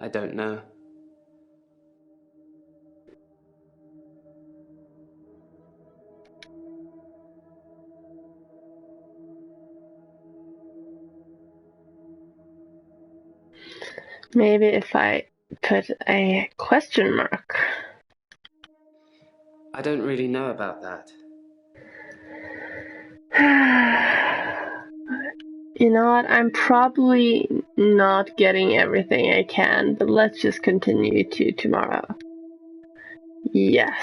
I don't know. Maybe if I put a question mark. I don't really know about that. You know what? I'm probably not getting everything I can, but let's just continue to tomorrow. Yes.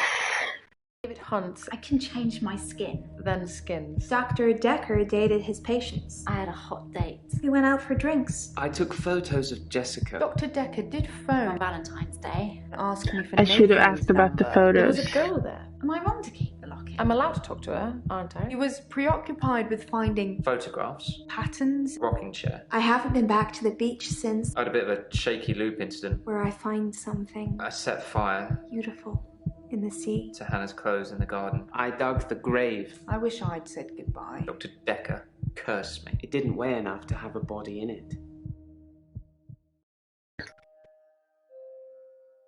David Hunt, I can change my skin. then Skins. Dr. Dekker dated his patients. I had a hot date. We went out for drinks. I took photos of Jessica. Dr. Dekker did On phone Valentine's Day. and ask me for I should have Nathan's asked about the number. There photos. was a girl there. Am I wrong to keep the locket? I'm allowed to talk to her, aren't I? He was preoccupied with finding Photographs. patterns. Rocking chair. I haven't been back to the beach since, I had a bit of a shaky loop incident. where I find something I set fire beautiful in the sea. to Hannah's clothes in the garden. I dug the grave. I wish I'd said goodbye. Dr. Dekker cursed me. It didn't weigh enough to have a body in it.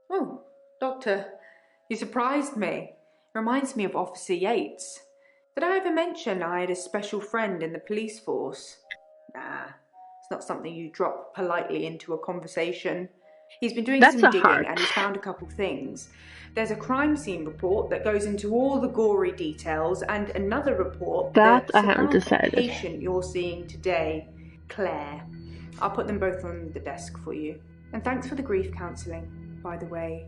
Oh, Doctor, you surprised me. Reminds me of Officer Yates. Did I ever mention I had a special friend in the police force? Nah, it's not something you drop politely into a conversation. He's been doing That's some a digging heart. and he's found a couple things. There's a crime scene report that goes into all the gory details and another report That I haven't surrounds the decided. patient you're seeing today, Claire. I'll put them both on the desk for you. And thanks for the grief counselling, by the way.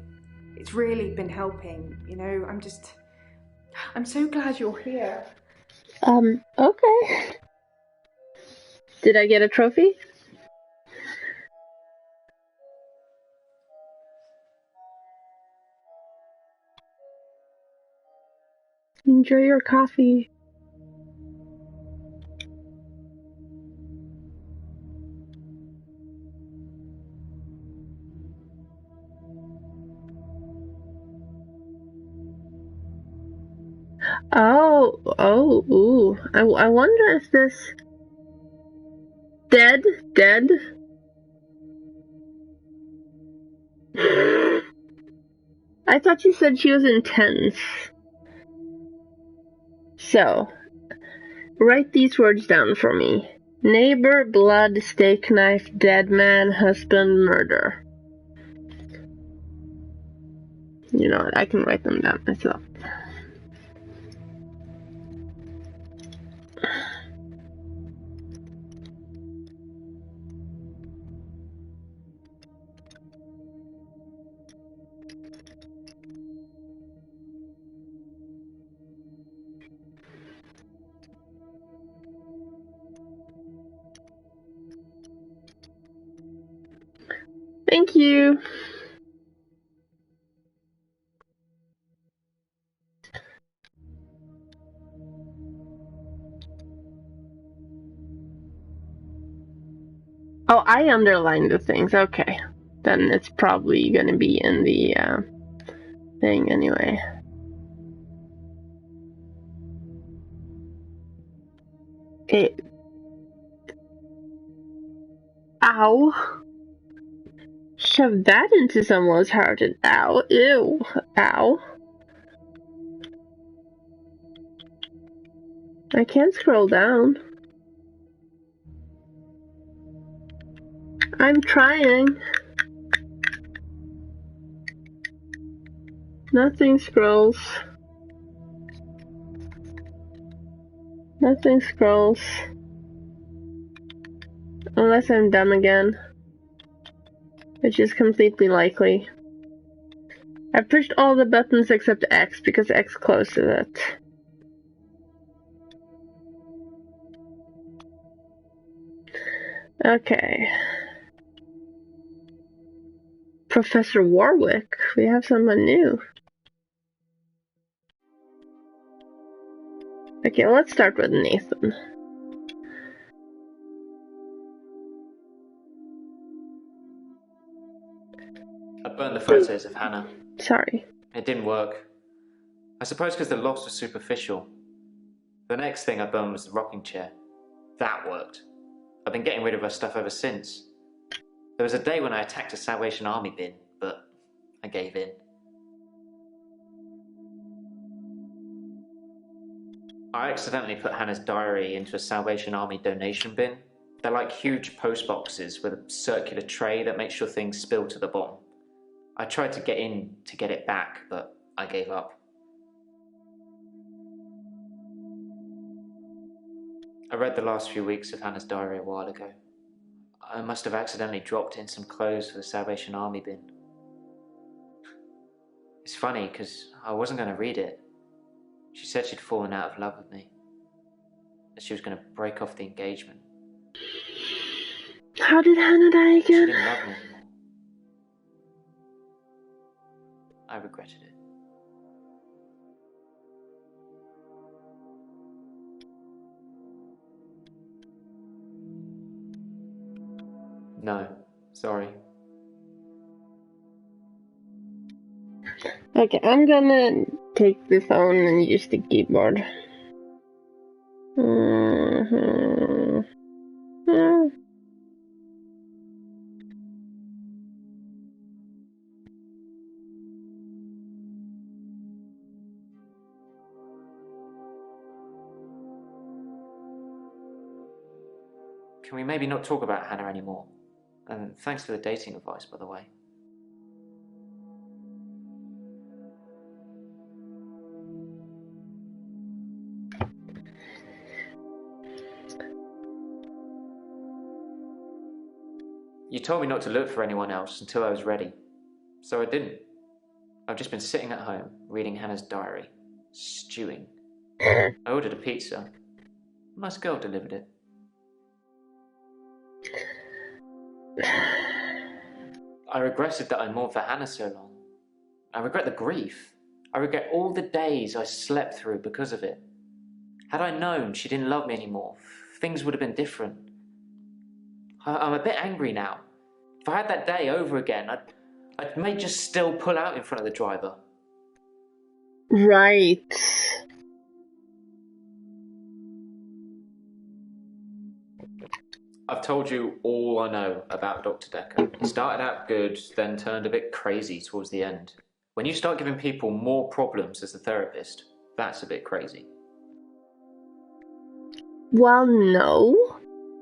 It's really been helping, you know. I'm so glad you're here. Okay. Did I get a trophy? Enjoy your coffee. Ooh. I wonder if this dead. I thought you said she was intense. So, write these words down for me. Neighbor, blood, steak knife, dead man, husband, murder. You know what, I can write them down myself. Thank you. Oh, I underlined the things. Okay. Then it's probably gonna be in the thing anyway. Ow. Shove that into someone's heart and ow. Ew. Ow. I can't scroll down. I'm trying. Nothing scrolls. Nothing scrolls. Unless I'm dumb again. Which is completely likely. I pushed all the buttons except X because X closes it. Okay. Professor Warwick, we have someone new. Okay, let's start with Nathan. I burned the photos of Hannah. Sorry. It didn't work. I suppose because the loss was superficial. The next thing I burned was the rocking chair. That worked. I've been getting rid of her stuff ever since. There was a day when I attacked a Salvation Army bin, but I gave in. I accidentally put Hannah's diary into a Salvation Army donation bin. They're like huge post boxes with a circular tray that makes sure things spill to the bottom. I tried to get in to get it back, but I gave up. I read the last few weeks of Hannah's diary a while ago. I must have accidentally dropped in some clothes for the Salvation Army bin. It's funny, because I wasn't going to read it. She said she'd fallen out of love with me. That she was going to break off the engagement. How did Hannah die again? She didn't love me anymore. I regretted it. No, sorry. Okay, I'm gonna take the phone and use the keyboard. Can we maybe not talk about Hannah anymore? And thanks for the dating advice, by the way. You told me not to look for anyone else until I was ready. So I didn't. I've just been sitting at home, reading Hannah's diary, stewing. I ordered a pizza. A nice girl delivered it. I regretted that I mourned for Hannah so long. I regret the grief. I regret all the days I slept through because of it. Had I known she didn't love me anymore, things would have been different. I'm a bit angry now. If I had that day over again, I may just still pull out in front of the driver. Right. I've told you all I know about Dr. Dekker. He started out good, then turned a bit crazy towards the end. When you start giving people more problems as a therapist, that's a bit crazy. Well, no.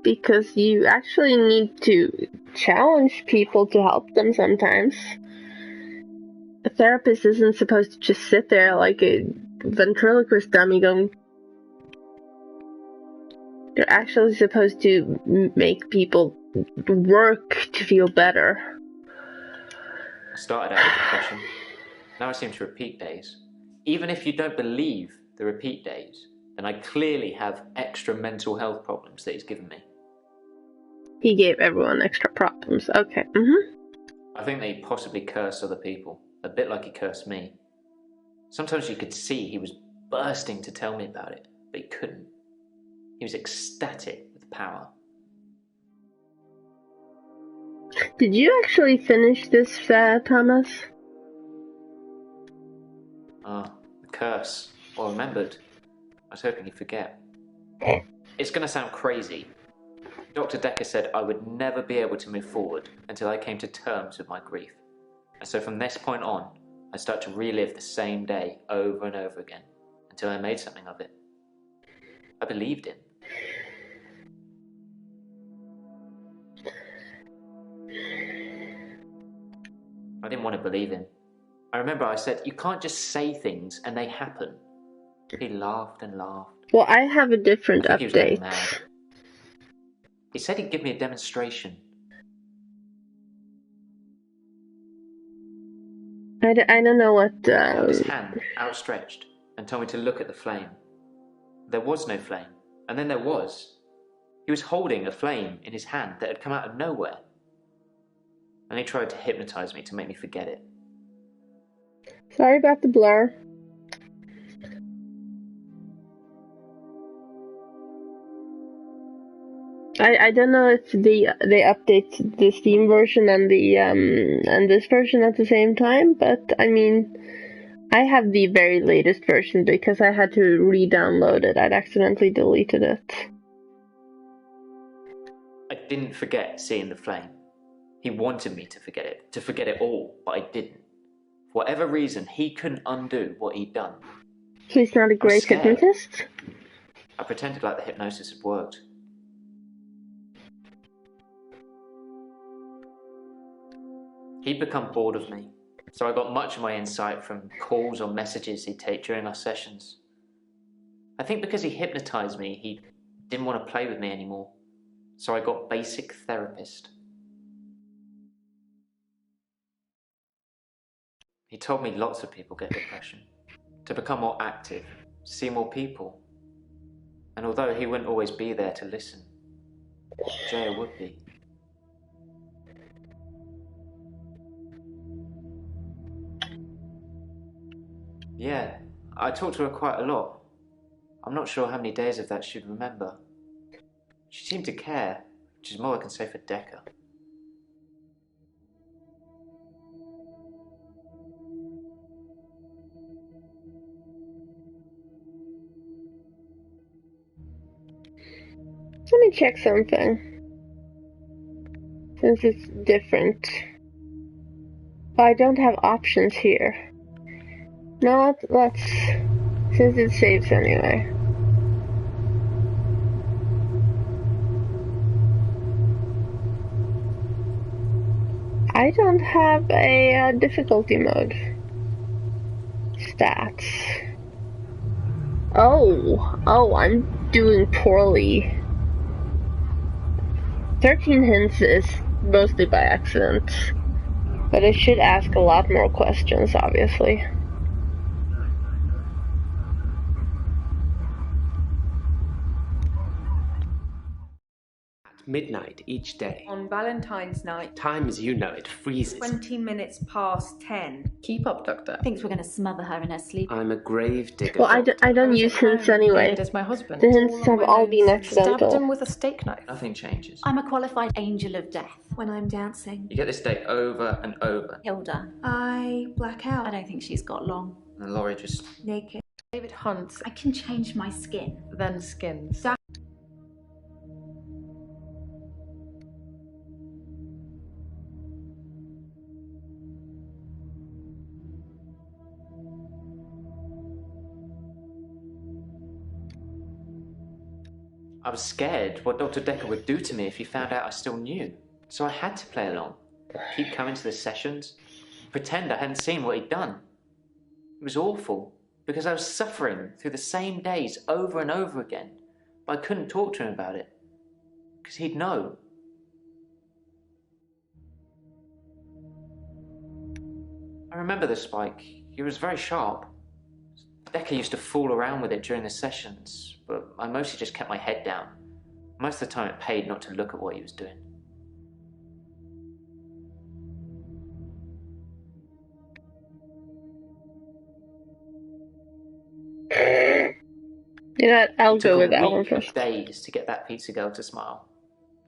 Because you actually need to challenge people to help them sometimes. A therapist isn't supposed to just sit there like a ventriloquist dummy going... You're actually supposed to make people work to feel better. I started out with depression. Now I seem to repeat days. Even if you don't believe the repeat days, then I clearly have extra mental health problems that he's given me. He gave everyone extra problems. Okay. I think that he possibly cursed other people, a bit like he cursed me. Sometimes you could see he was bursting to tell me about it, but he couldn't. He was ecstatic with power. Did you actually finish this, Thomas? Ah, the curse. Well remembered. I was hoping you'd forget. It's going to sound crazy. Dr. Dekker said I would never be able to move forward until I came to terms with my grief. And so from this point on, I start to relive the same day over and over again until I made something of it. I believed him. I didn't want to believe him. I remember I said, you can't just say things and they happen. He laughed and laughed. Well, I have a different I think he was getting update. mad. He said he'd give me a demonstration. I don't know what... He held his hand outstretched and told me to look at the flame. There was no flame, and then there was. He was holding a flame in his hand that had come out of nowhere. And he tried to hypnotize me to make me forget it. Sorry about the blur. I don't know if they update the Steam version and the and this version at the same time, but I mean, I have the very latest version because I had to re-download it. I'd accidentally deleted it. I didn't forget seeing the flame. He wanted me to forget it all, but I didn't. For whatever reason, he couldn't undo what he'd done. He's not a great hypnotist? I pretended like the hypnosis had worked. He'd become bored of me, so I got much of my insight from calls or messages he'd take during our sessions. I think because he hypnotized me, he didn't want to play with me anymore, so I got basic therapist. He told me lots of people get depression, to become more active, see more people. And although he wouldn't always be there to listen, Jaya would be. Yeah, I talked to her quite a lot. I'm not sure how many days of that she'd remember. She seemed to care, which is more I can say for Dekker. Let me check something. Since it's different. I don't have options here. No, let's... Since it saves anyway. I don't have a difficulty mode. Stats. Oh, I'm doing poorly. 13 hints is mostly by accident. But I should ask a lot more questions, obviously. Midnight each day. On Valentine's night. Time as you know it freezes. 20 minutes past 10. Keep up, Doctor. Thinks we're going to smother her in her sleep. I'm a grave digger. Well, I don't use hints anyway. David is my husband. The hints have all been accidental. Stabbed him with a steak knife. Nothing changes. I'm a qualified angel of death. When I'm dancing, You get this day over and over. Hilda. I black out. I don't think she's got long. And Laurie just... Naked. David hunts, I can change my skin. then skins. I was scared what Dr. Dekker would do to me if he found out I still knew. So I had to play along. Keep coming to the sessions. Pretend I hadn't seen what he'd done. It was awful, because I was suffering through the same days over and over again. But I couldn't talk to him about it, because he'd know. I remember the spike. It was very sharp. Dekker used to fool around with it during the sessions, but I mostly just kept my head down. Most of the time it paid not to look at what he was doing. You know what? I'll go with that It one took a week first. of days to get that pizza girl to smile.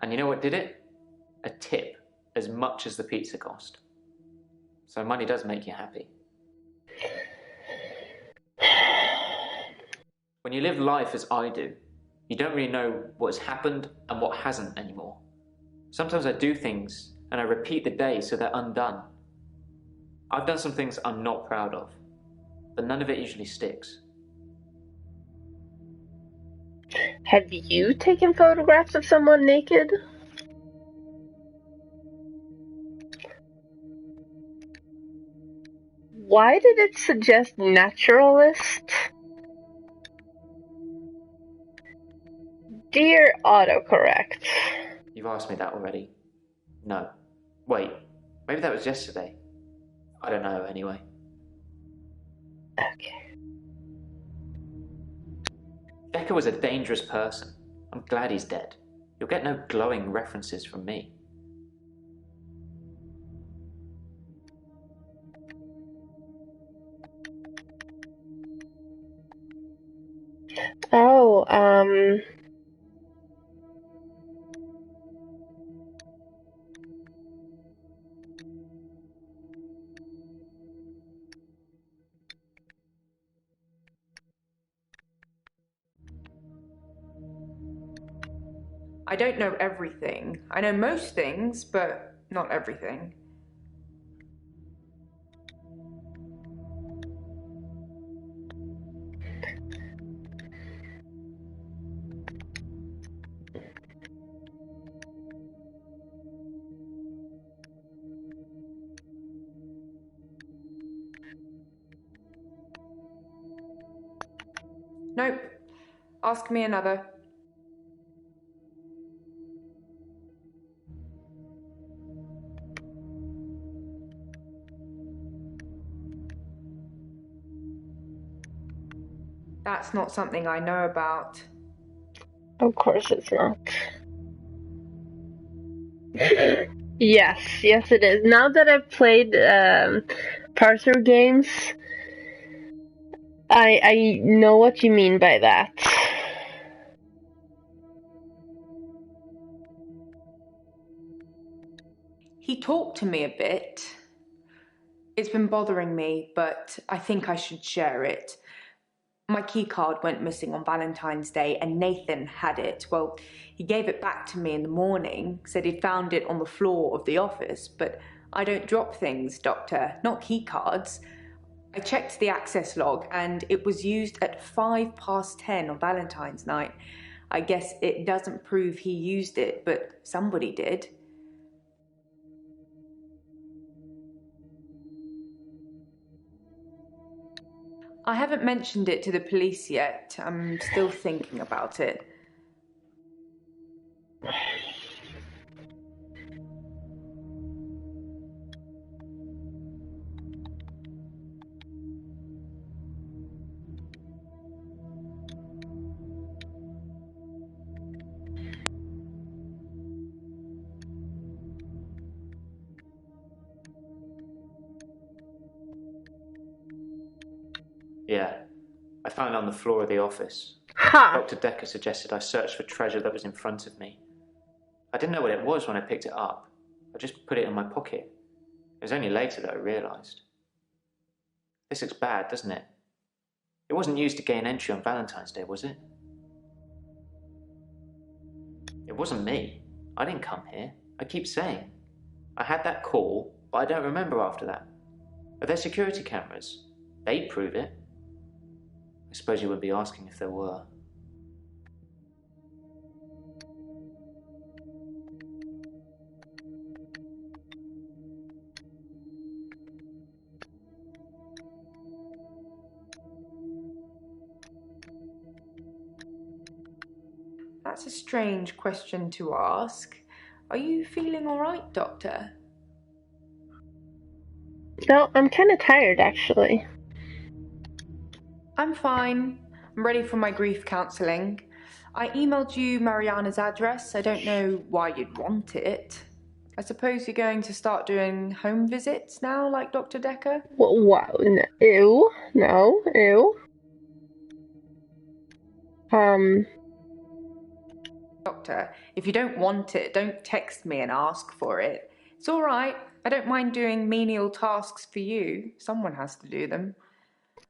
And you know what did it? A tip, as much as the pizza cost. So money does make you happy. When you live life as I do, you don't really know what has happened and what hasn't anymore. Sometimes I do things and I repeat the day so they're undone. I've done some things I'm not proud of, but none of it usually sticks. Have you taken photographs of someone naked? Why did it suggest naturalist? Dear autocorrect. You've asked me that already. No. Wait, maybe that was yesterday. I don't know, anyway. Okay. Dekker was a dangerous person. I'm glad he's dead. You'll get no glowing references from me. Oh, I don't know everything. I know most things, but not everything. Nope. Ask me another. That's not something I know about. Of course it's not. Yes, it is. Now that I've played parser games, I know what you mean by that. He talked to me a bit. It's been bothering me, but I think I should share it. My keycard went missing on Valentine's Day and Nathan had it. Well, he gave it back to me in the morning, said he'd found it on the floor of the office, but I don't drop things, Doctor, not keycards. I checked the access log and it was used at 10:05 on Valentine's night. I guess it doesn't prove he used it, but somebody did. I haven't mentioned it to the police yet. I'm still thinking about it. Yeah, I found it on the floor of the office. Ha! Dr. Dekker suggested I search for treasure that was in front of me. I didn't know what it was when I picked it up. I just put it in my pocket. It was only later that I realised. This looks bad, doesn't it? It wasn't used to gain entry on Valentine's Day, was it? It wasn't me. I didn't come here. I keep saying. I had that call, but I don't remember after that. Are there security cameras? They'd prove it. I suppose you wouldn't be asking if there were. That's a strange question to ask. Are you feeling all right, Doctor? No, I'm kind of tired, actually. I'm fine. I'm ready for my grief counselling. I emailed you Mariana's address. I don't know why you'd want it. I suppose you're going to start doing home visits now, like Dr. Dekker? Wow. Ew. No. Ew. Doctor, if you don't want it, don't text me and ask for it. It's all right. I don't mind doing menial tasks for you. Someone has to do them.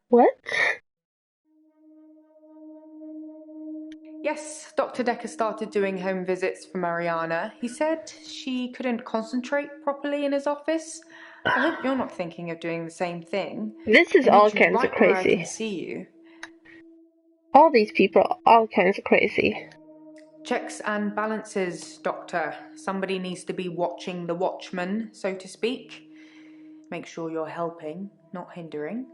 What? Yes, Dr. Dekker started doing home visits for Mariana. He said she couldn't concentrate properly in his office. I hope you're not thinking of doing the same thing. This is I all need you kinds right of where I crazy. can see you. All these people, all kinds of crazy. Checks and balances, Doctor. Somebody needs to be watching the watchman, so to speak. Make sure you're helping, not hindering.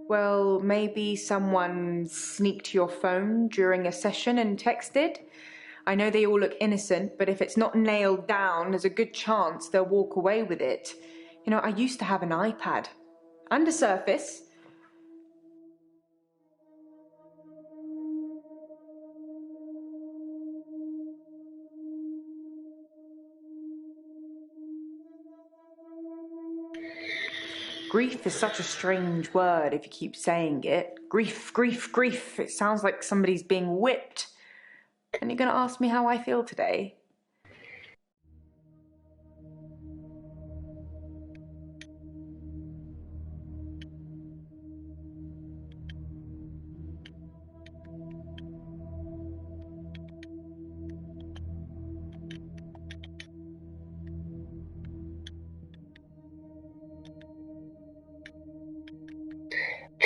Well, maybe someone sneaked your phone during a session and texted. I know they all look innocent, but if it's not nailed down, there's a good chance they'll walk away with it. You know, I used to have an iPad and a Surface. Grief is such a strange word if you keep saying it. Grief, grief, grief. It sounds like somebody's being whipped. And you're going to ask me how I feel today?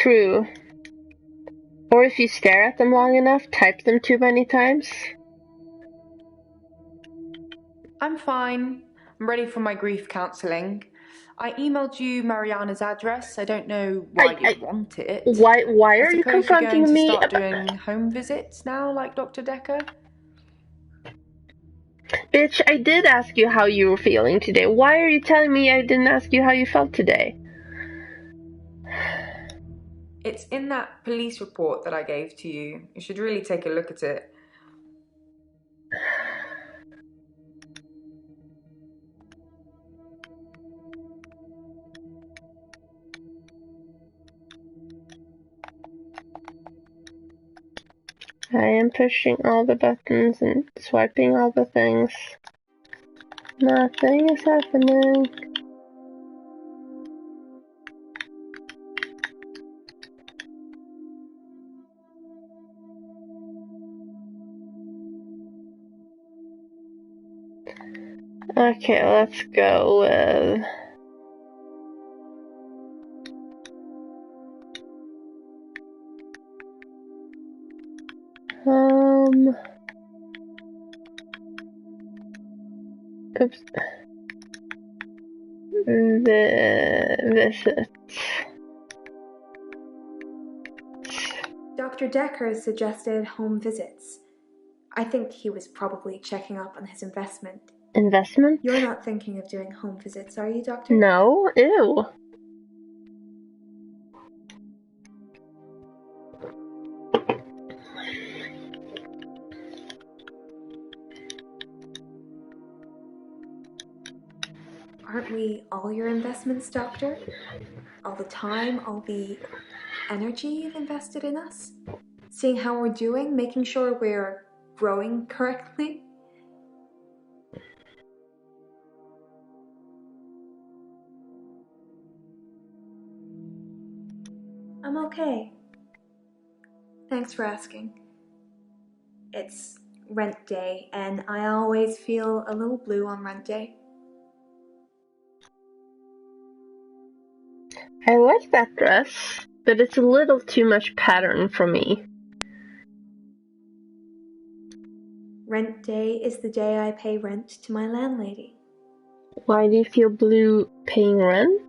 True. Or if you stare at them long enough, type them too many times. I'm fine. I'm ready for my grief counselling. I emailed you Mariana's address. I don't know why you'd want it. Why I are you suppose you're going confronting to me start about... doing home visits now, like Dr. Dekker? Bitch, I did ask you how you were feeling today. Why are you telling me I didn't ask you how you felt today? It's in that police report that I gave to you. You should really take a look at it. I am pushing all the buttons and swiping all the things. Nothing is happening. Okay, let's go with... Oops. Visit. Dr. Dekker suggested home visits. I think he was probably checking up on his investment. Investment? You're not thinking of doing home visits, are you, Doctor? No, ew. Aren't we all your investments, Doctor? All the time, all the energy you've invested in us? Seeing how we're doing, making sure we're growing correctly? I'm okay. Thanks for asking. It's rent day, and I always feel a little blue on rent day. I like that dress, but it's a little too much pattern for me. Rent day is the day I pay rent to my landlady. Why do you feel blue paying rent?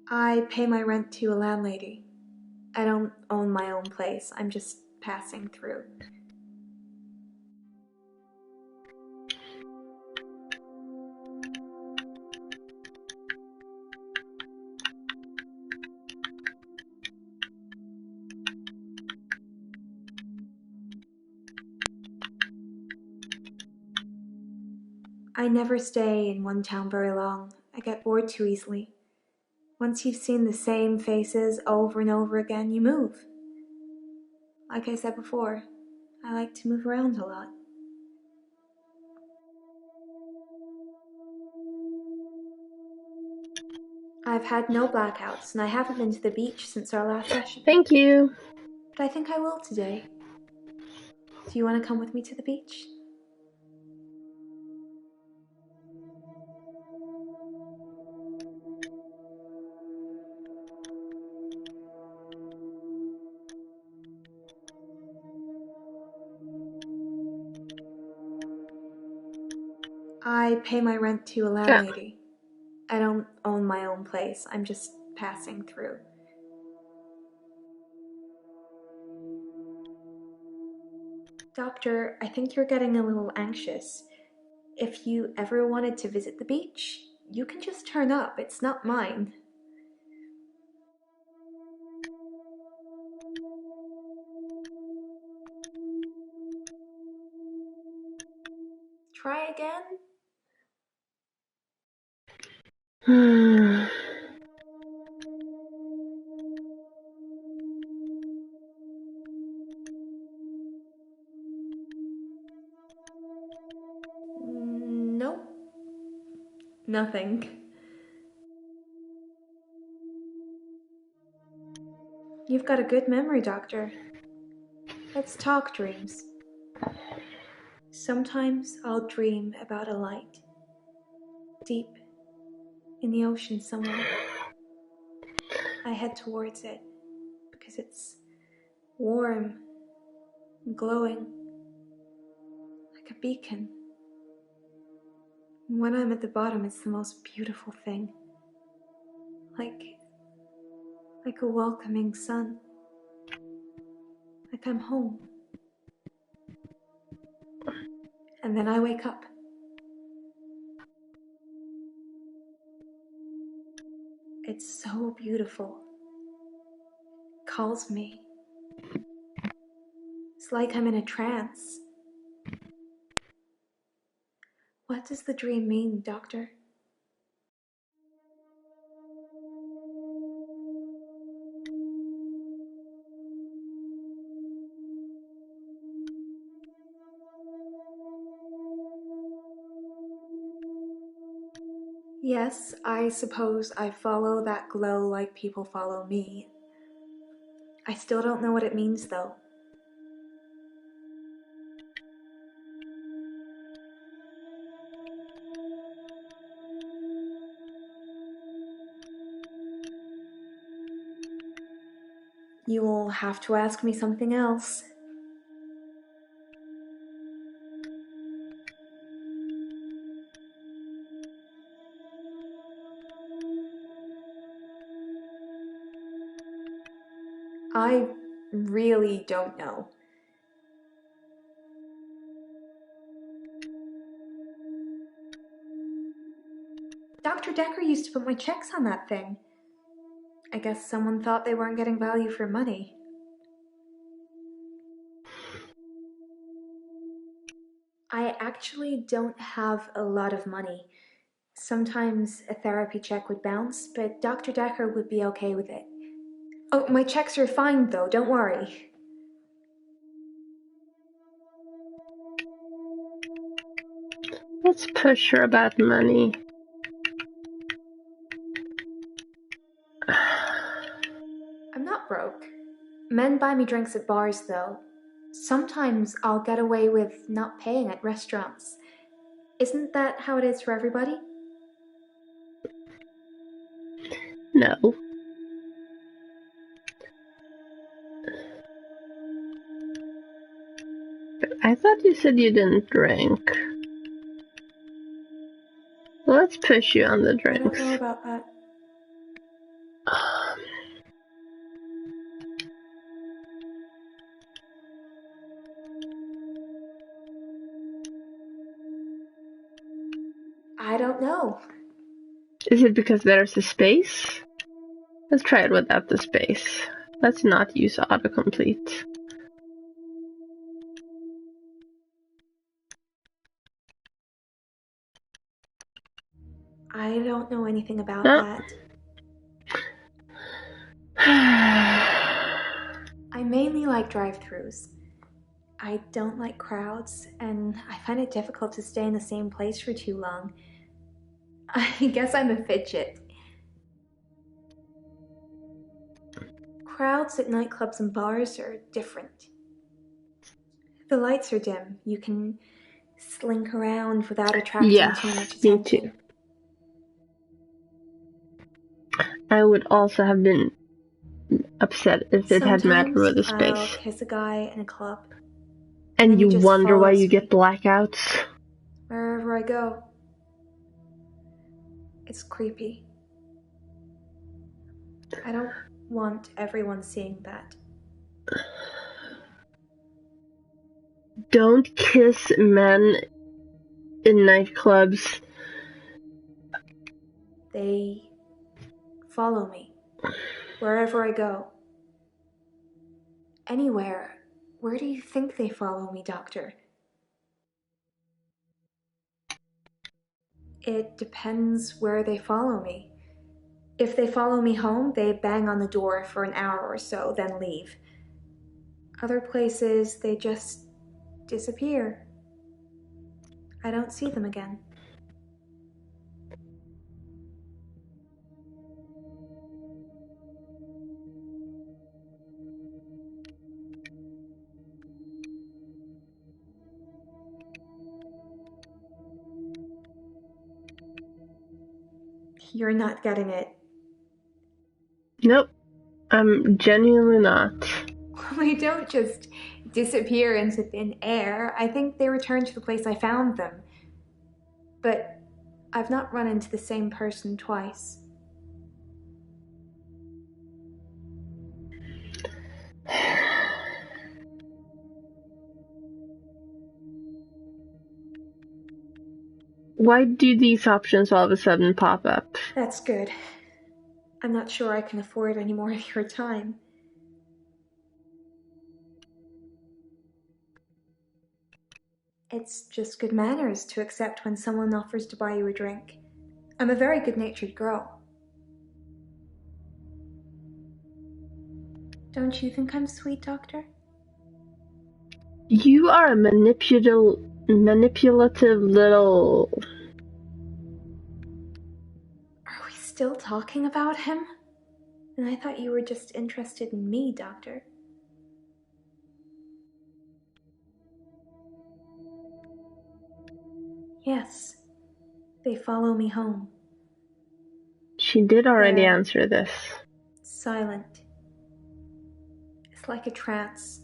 I pay my rent to a landlady. I don't own my own place. I'm just passing through. I never stay in one town very long. I get bored too easily. Once you've seen the same faces over and over again, you move. Like I said before, I like to move around a lot. I've had no blackouts, and I haven't been to the beach since our last session. Thank you. But I think I will today. Do you want to come with me to the beach? I pay my rent to a landlady. I don't own my own place. I'm just passing through. Doctor, I think you're getting a little anxious. If you ever wanted to visit the beach, you can just turn up. It's not mine. try again? Nope. Nothing. You've got a good memory, Doctor. Let's talk dreams. Sometimes I'll dream about a light. Deep in the ocean somewhere. I head towards it because it's warm and glowing like a beacon. When I'm at the bottom, it's the most beautiful thing. Like a welcoming sun. Like I'm home. And then I wake up. It's so beautiful. It calls me. It's like I'm in a trance. What does the dream mean, Doctor? Yes, I suppose I follow that glow like people follow me. I still don't know what it means, though. You'll have to ask me something else. I really don't know. Dr. Dekker used to put my checks on that thing. I guess someone thought they weren't getting value for money. I actually don't have a lot of money. Sometimes a therapy check would bounce, but Dr. Dekker would be okay with it. Oh, my checks are fine though, don't worry. Let's push her about money. I'm not broke. Men buy me drinks at bars though. Sometimes I'll get away with not paying at restaurants. Isn't that how it is for everybody? No. But I thought you said you didn't drink. Let's push you on the I drinks. don't know about that. I don't know. Is it because there's a space? Let's try it without the space. Let's not use autocomplete. I don't know anything about No. that. I mainly like drive-thrus. I don't like crowds, and I find it difficult to stay in the same place for too long. I guess I'm a fidget. Crowds at nightclubs and bars are different. The lights are dim. You can slink around without attracting too much attention. Me too. I would also have been upset if it had mattered with the Sometimes I'll space. kiss a guy in a club. And then you he just wonder why follows you me. get blackouts? Wherever I go. It's creepy. I don't want everyone seeing that. Don't kiss men in nightclubs. They follow me. Wherever I go. Anywhere. Where do you think they follow me, Doctor? It depends where they follow me. If they follow me home, they bang on the door for an hour or so, then leave. Other places, they just disappear. I don't see them again. You're not getting it. Nope. I'm genuinely not. They don't just disappear into thin air. I think they return to the place I found them. But I've not run into the same person twice. Why do these options all of a sudden pop up? That's good. I'm not sure I can afford any more of your time. It's just good manners to accept when someone offers to buy you a drink. I'm a very good-natured girl. Don't you think I'm sweet, Doctor? You are a manipulative little... Are we still talking about him? And I thought you were just interested in me, Doctor. Yes. They follow me home. She did already They're answer this. silent. It's like a trance.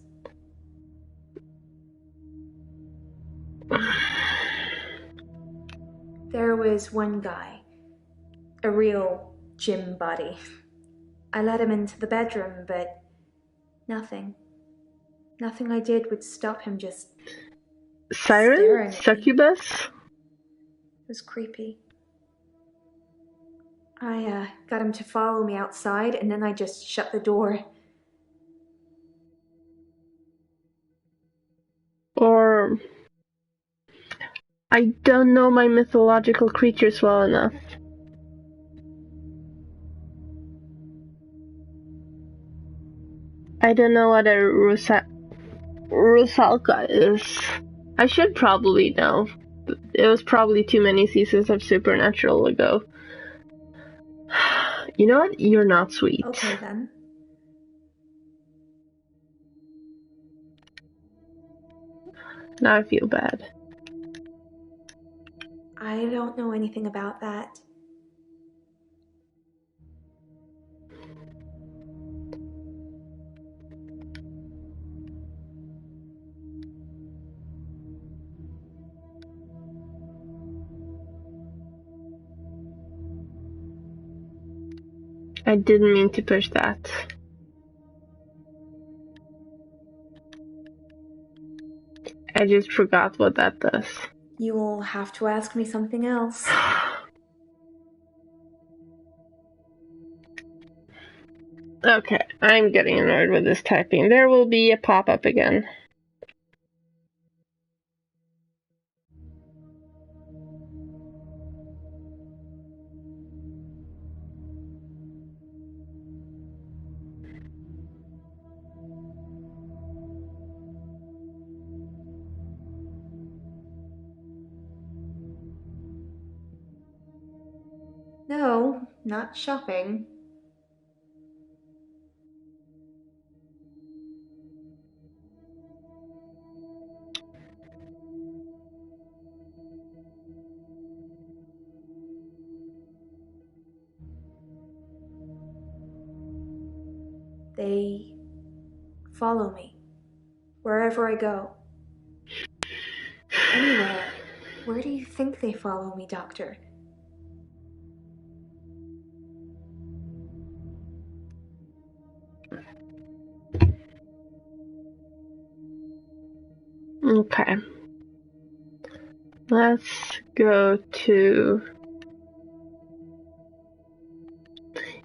There was one guy, a real gym body. I let him into the bedroom, but nothing. Nothing I did would stop him just Siren? staring at me. Succubus? It was creepy. I got him to follow me outside, and then I just shut the door. Or... I don't know my mythological creatures well enough. I don't know what a Rusalka is. I should probably know. It was probably too many seasons of Supernatural ago. You know what? You're not sweet. Okay then. Now I feel bad. I don't know anything about that. I didn't mean to push that. I just forgot what that does. You will have to ask me something else. Okay, I'm getting annoyed with this typing. There will be a pop-up again. No, not shopping. They follow me wherever I go. Anywhere. Where do you think they follow me, Doctor? Okay. Let's go to...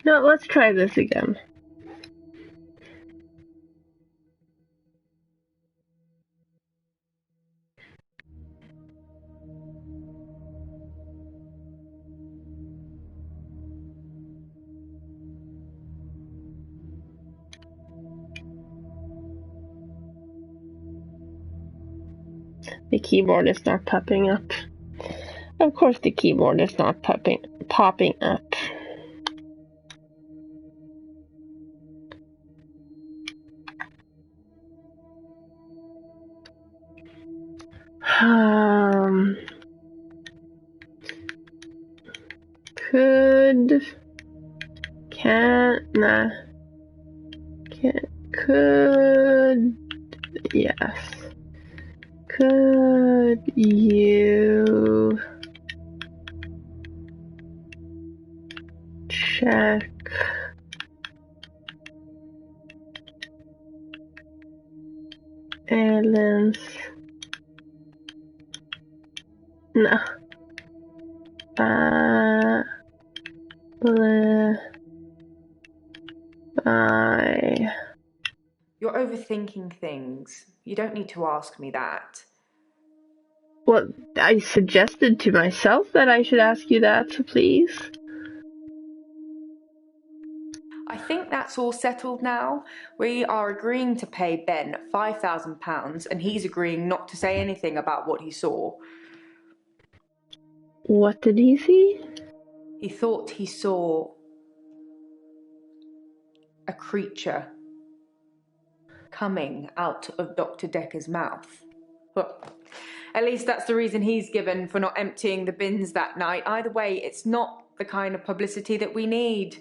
No, let's try this again. The keyboard is not popping up. Of course the keyboard is not popping up. Yes. Could you check Ellen's? No. You're overthinking things. You don't need to ask me that. Well, I suggested to myself that I should ask you that, so please. I think that's all settled now. We are agreeing to pay Ben £5,000 and he's agreeing not to say anything about what he saw. What did he see? He thought he saw a creature coming out of Dr. Dekker's mouth. Well, at least that's the reason he's given for not emptying the bins that night. Either way, it's not the kind of publicity that we need.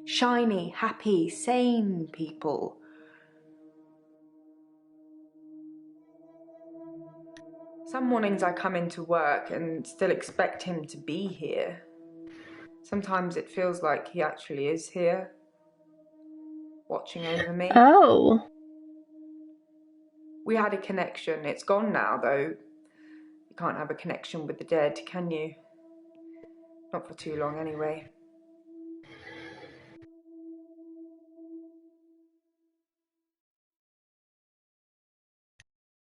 Shiny, happy, sane people. Some mornings I come into work and still expect him to be here. Sometimes it feels like he actually is here, watching over me. Oh. We had a connection. It's gone now, though. You can't have a connection with the dead, can you? Not for too long, anyway.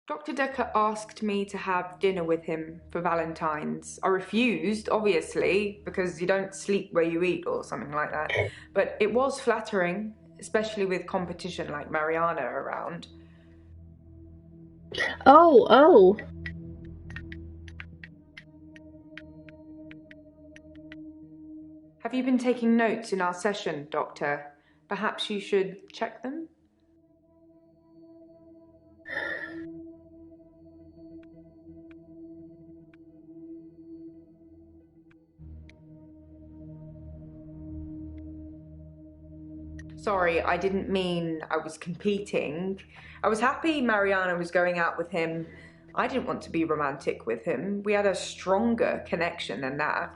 Dr. Dekker asked me to have dinner with him for Valentine's. I refused, obviously, because you don't sleep where you eat or something like that. But it was flattering, especially with competition like Mariana around. Oh. Have you been taking notes in our session, Doctor? Perhaps you should check them? Sorry, I didn't mean I was competing. I was happy Mariana was going out with him. I didn't want to be romantic with him. We had a stronger connection than that.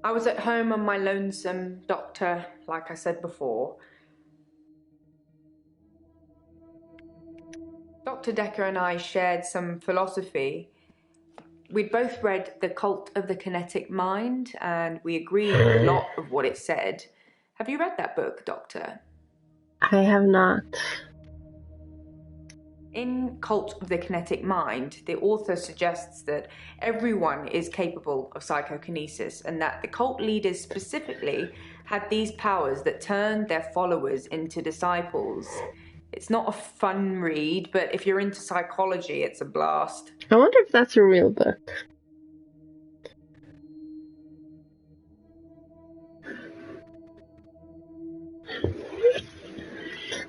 I was at home on my lonesome, Doctor, like I said before. Dr. Dekker and I shared some philosophy. We'd both read The Cult of the Kinetic Mind, and we agreed with a lot of what it said. Have you read that book, Doctor? I have not. In Cult of the Kinetic Mind, the author suggests that everyone is capable of psychokinesis and that the cult leaders specifically had these powers that turned their followers into disciples. It's not a fun read, but if you're into psychology, it's a blast. I wonder if that's a real book.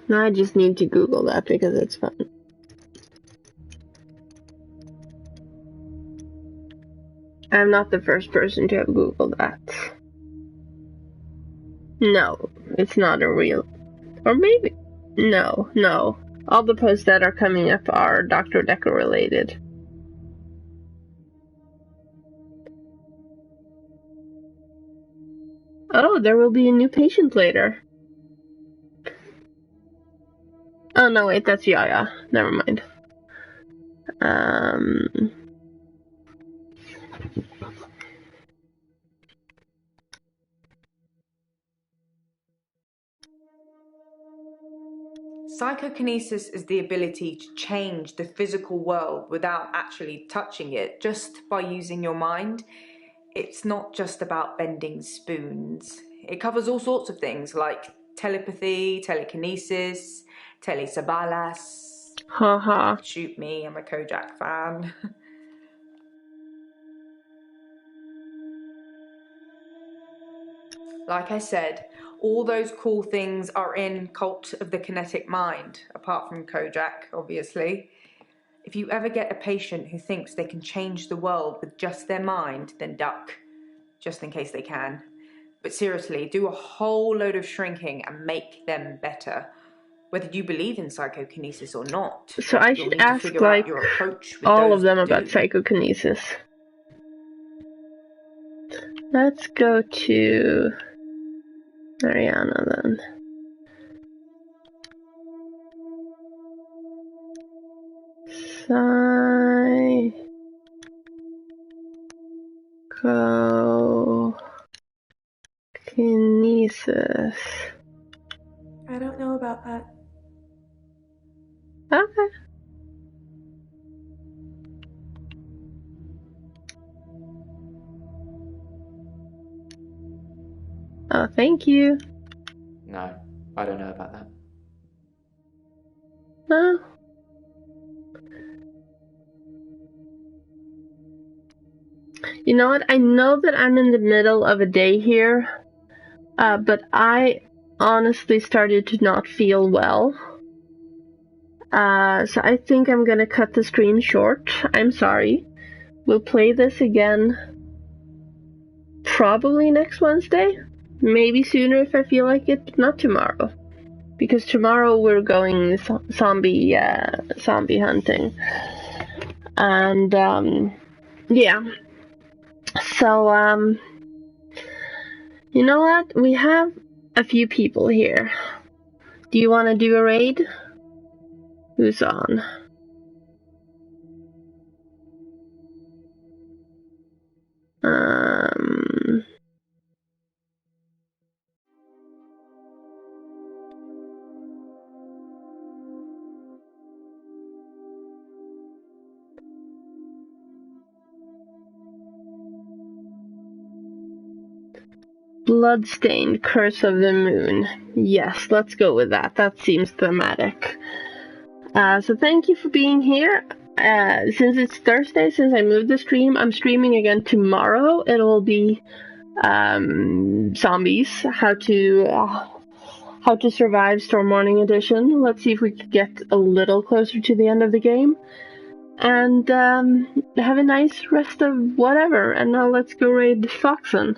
Now I just need to Google that because it's fun. I'm not the first person to have Googled that. No, it's not a real... Or maybe... No. All the posts that are coming up are Dr. Dekker related. Oh, there will be a new patient later. Oh, no, wait, that's Yaya. Never mind. Psychokinesis is the ability to change the physical world without actually touching it, just by using your mind. It's not just about bending spoons. It covers all sorts of things like telepathy, telekinesis, telesabalas. Haha. Shoot me, I'm a Kojak fan. Like I said, all those cool things are in Cult of the Kinetic Mind, apart from Kojak, obviously. If you ever get a patient who thinks they can change the world with just their mind, then duck, just in case they can. But seriously, do a whole load of shrinking and make them better. Whether you believe in psychokinesis or not, So I you'll should need to ask, figure like, out your approach with all those of them that about do. psychokinesis. Let's go to Mariana then. Psychokinesis. I don't know about that. Okay. Oh, thank you. No, I don't know about that. No. You know what? I know that I'm in the middle of a day here, but I honestly started to not feel well. So I think I'm gonna cut the stream short. I'm sorry. We'll play this again probably next Wednesday. Maybe sooner if I feel like it, but not tomorrow. Because tomorrow we're going zombie hunting. And, yeah. So, you know what? We have a few people here. Do you want to do a raid? Who's on? Bloodstained Curse of the Moon. Yes, let's go with that. That seems thematic. So thank you for being here. Since it's Thursday, since I moved the stream, I'm streaming again tomorrow. It will be zombies, how to survive Storm Morning Edition. Let's see if we can get a little closer to the end of the game. And have a nice rest of whatever. And now let's go raid Foxen.